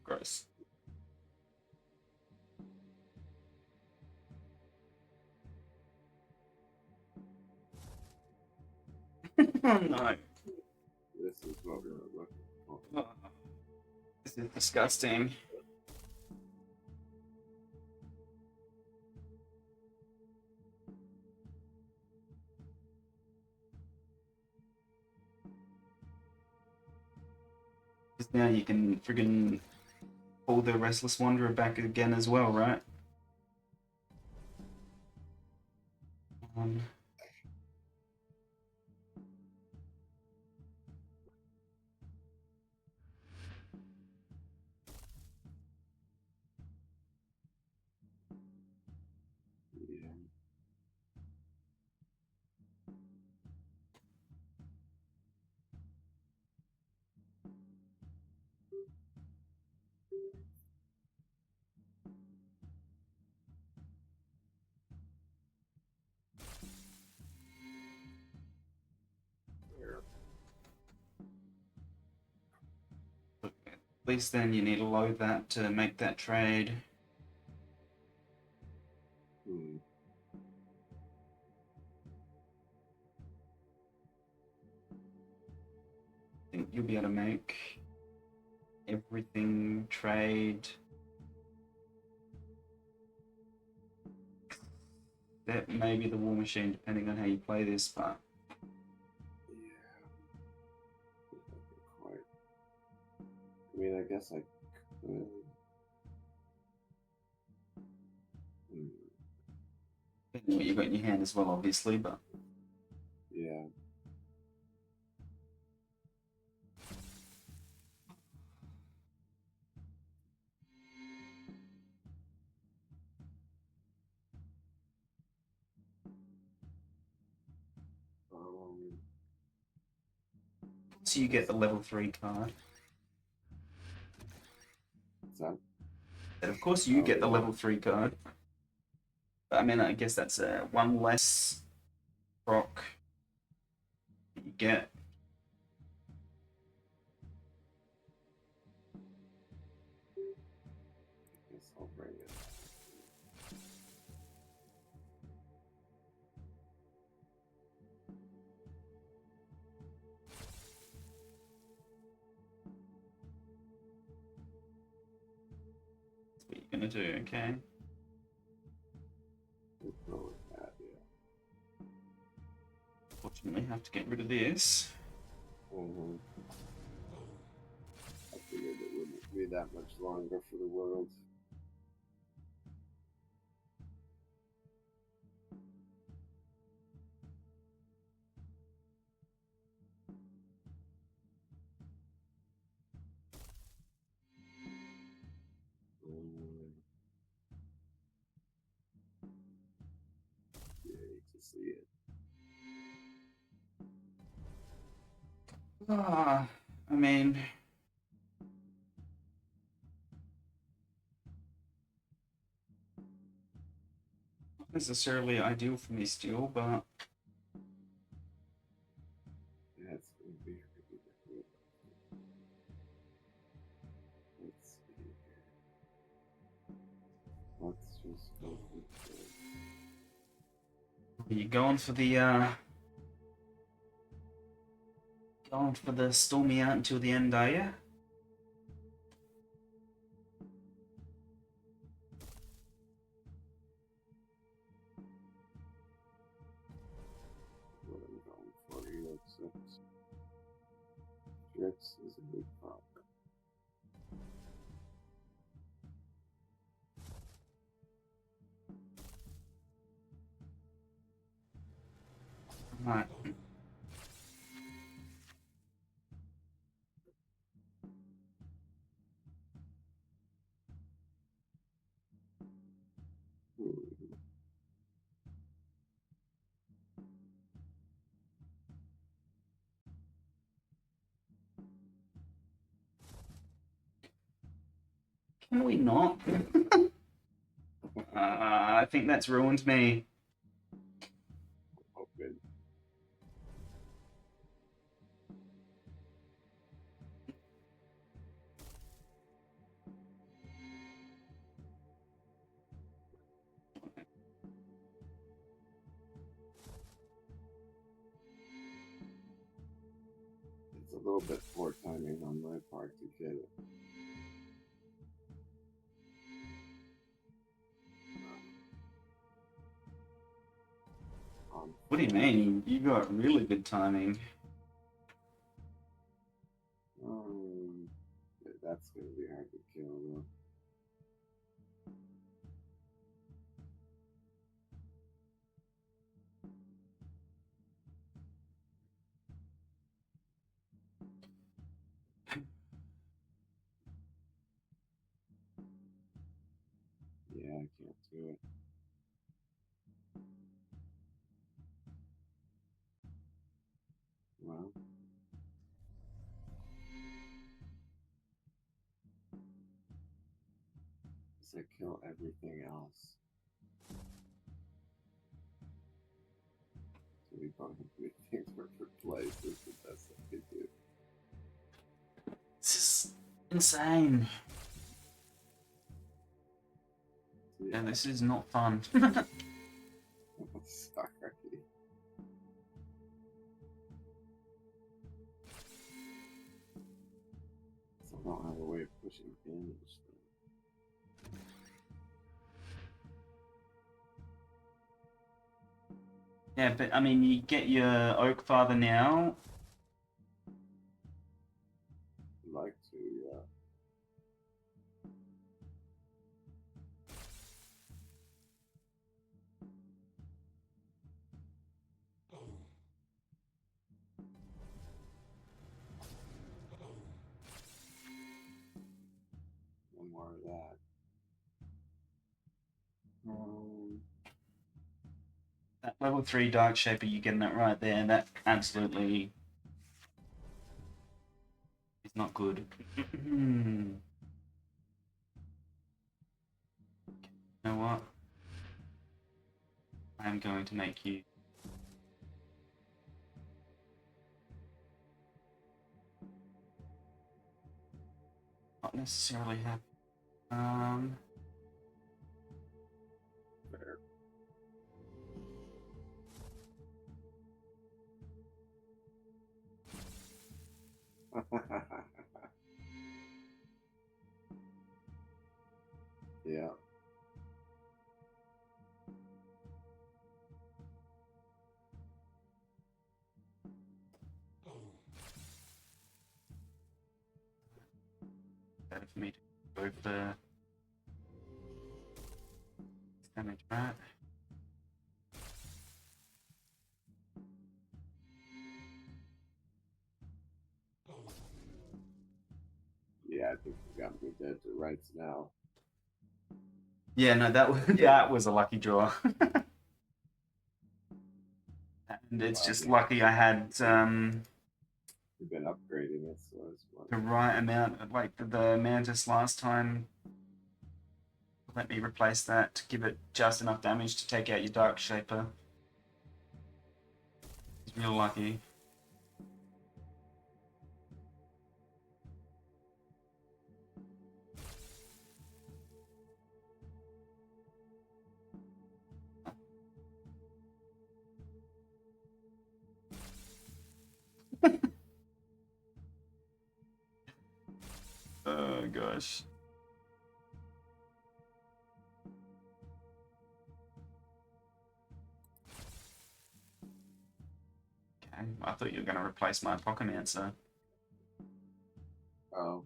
Gross. Oh no. This is what we were looking for. Oh, this is disgusting. Because now you can friggin' pull the Restless Wanderer back again as well, right? Um, Yeah. at least then you need to load that to make that trade. Hmm. I think you'll be able to make everything trade. That may be the War Machine, depending on how you play this, but Yeah. Quite. I mean, I guess I could. Hmm. depending on what you've got in your hand as well, obviously, but Yeah. Um. so you get the level 3 card. So, And of course you Oh, get the yeah. level 3 card. But I mean, I guess that's one less proc get. Guess I'll bring it. That's what you're gonna do, okay? We'll go with that, yeah. Fortunately, have to get rid of this. Mm-hmm. I figured it wouldn't be that much longer for the world. Yay to see it. I mean, not necessarily ideal for me still, but That's gonna be really good. Let's see here. Let's just go with the you're going for the stormy out until the end, are you? what I'm going for here, except Drix is a big problem. Right. Can we not? I think that's ruined me. Oh, good. It's a little bit poor timing on my part to get it. What do you mean? You got really good timing. Yeah, that's gonna be hard to kill though. Yeah, I can't do it. Well, does it kill everything else? So we don't have anything to replace. Is the best I could do. This is insane. So, Yeah, this is not fun. sorry. So I don't have a way of pushing damage. Yeah, but I mean, you get your Oak Father now. I'd like to, yeah. One more of that. That level 3 Dark Shaper, you're getting that right there. That absolutely is not good. You know what? I am going to make you not necessarily happy. Um, Fair. Yeah. better for me to go for damage, right? Yeah, I think we got me dead to rights now. Yeah, no, that was a lucky draw. And it's Wow, just yeah. lucky I had We've been upgrading it, so it's the one. right amount, like the Mantis last time. Let me replace that to give it just enough damage to take out your Dark Shaper. It's real lucky. Oh gosh. Okay, I thought you were going to replace my Pokemancer. Oh,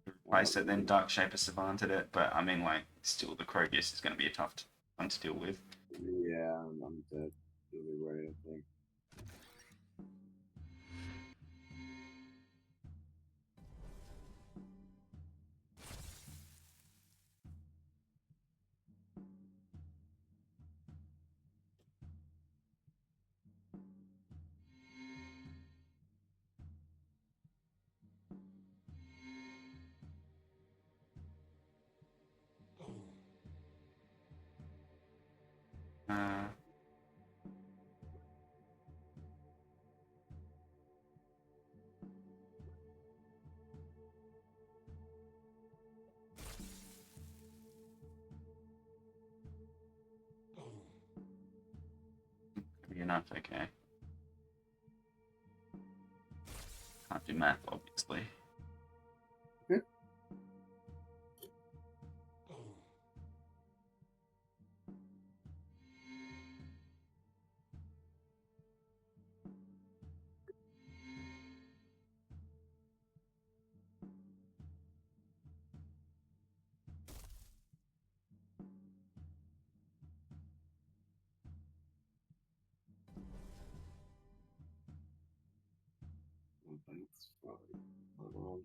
Replace it, then Dark Shaper Savanted it, but I mean, like, still the Croagus is going to be a tough one to deal with. yeah, I'm dead. Really worried, I think. Uh, could be enough, okay. Can't do math, obviously. Oh, thanks, fine.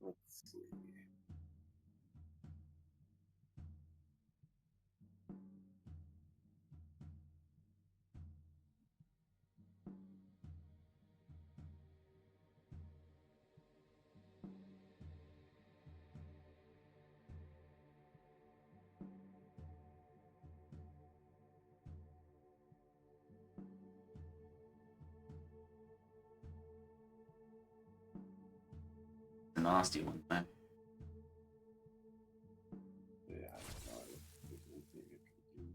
Let's see. It's a nasty one, though. Yeah, I thought if there's anything I can do.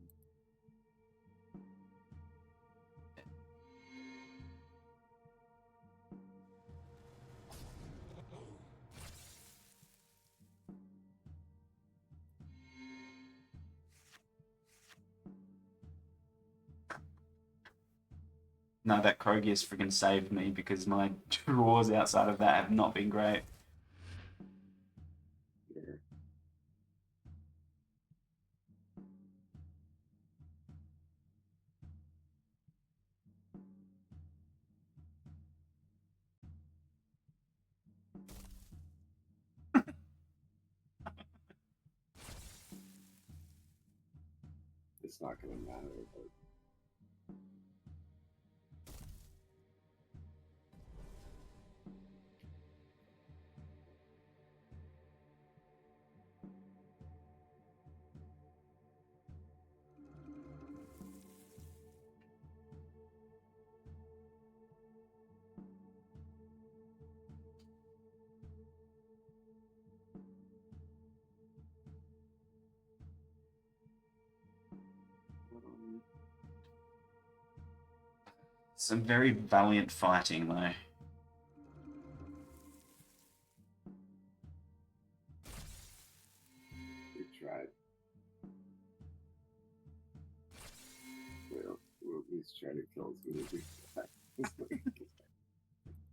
No, that Croagus freaking saved me because my draws outside of that have not been great. Sure. It's not gonna matter, but Some very valiant fighting, though. We tried. We'll at least try to kill as many people.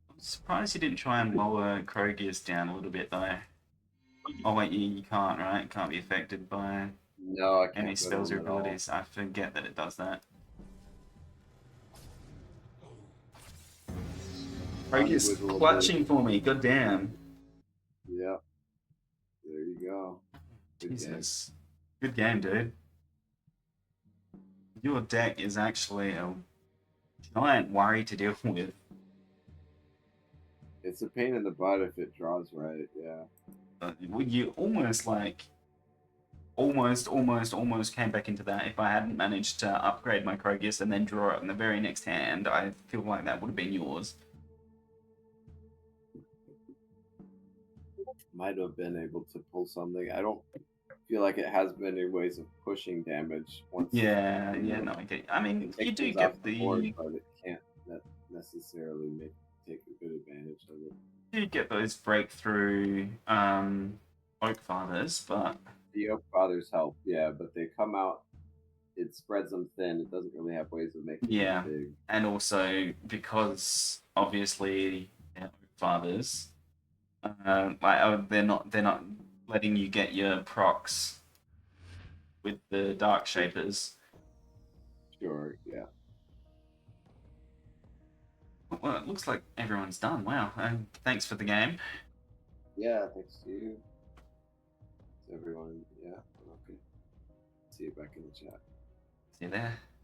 I'm surprised you didn't try and lower Krogius down a little bit, though. Oh, wait, you can't, right? It can't be affected by No, I can't. any go to spells or them at all. abilities. I forget that it does that. Krogius Unwigglable. clutching for me, goddamn. Yep. There you go. Good game. Jesus. Good game, dude. Your deck is actually a giant worry to deal with. It's a pain in the butt if it draws right. Yeah. You almost almost came back into that. If I hadn't managed to upgrade my Krogius and then draw it in the very next hand, I feel like that would have been yours. Might have been able to pull something. I don't feel like it has many ways of pushing damage. Once Yeah, no, I get. I mean, it you do takes get off the board, but it can't necessarily take a good advantage of it. you get those breakthrough Oak Fathers, but The Oak Fathers help, yeah, but they come out. It spreads them thin. It doesn't really have ways of making yeah, them big. and also because obviously they're Oak Fathers, they're not letting you get your procs with the Dark Shapers. Sure, yeah. Well, it looks like everyone's done. Wow, thanks for the game. Yeah, thanks to you. Everyone, yeah, okay. See you back in the chat. See you there.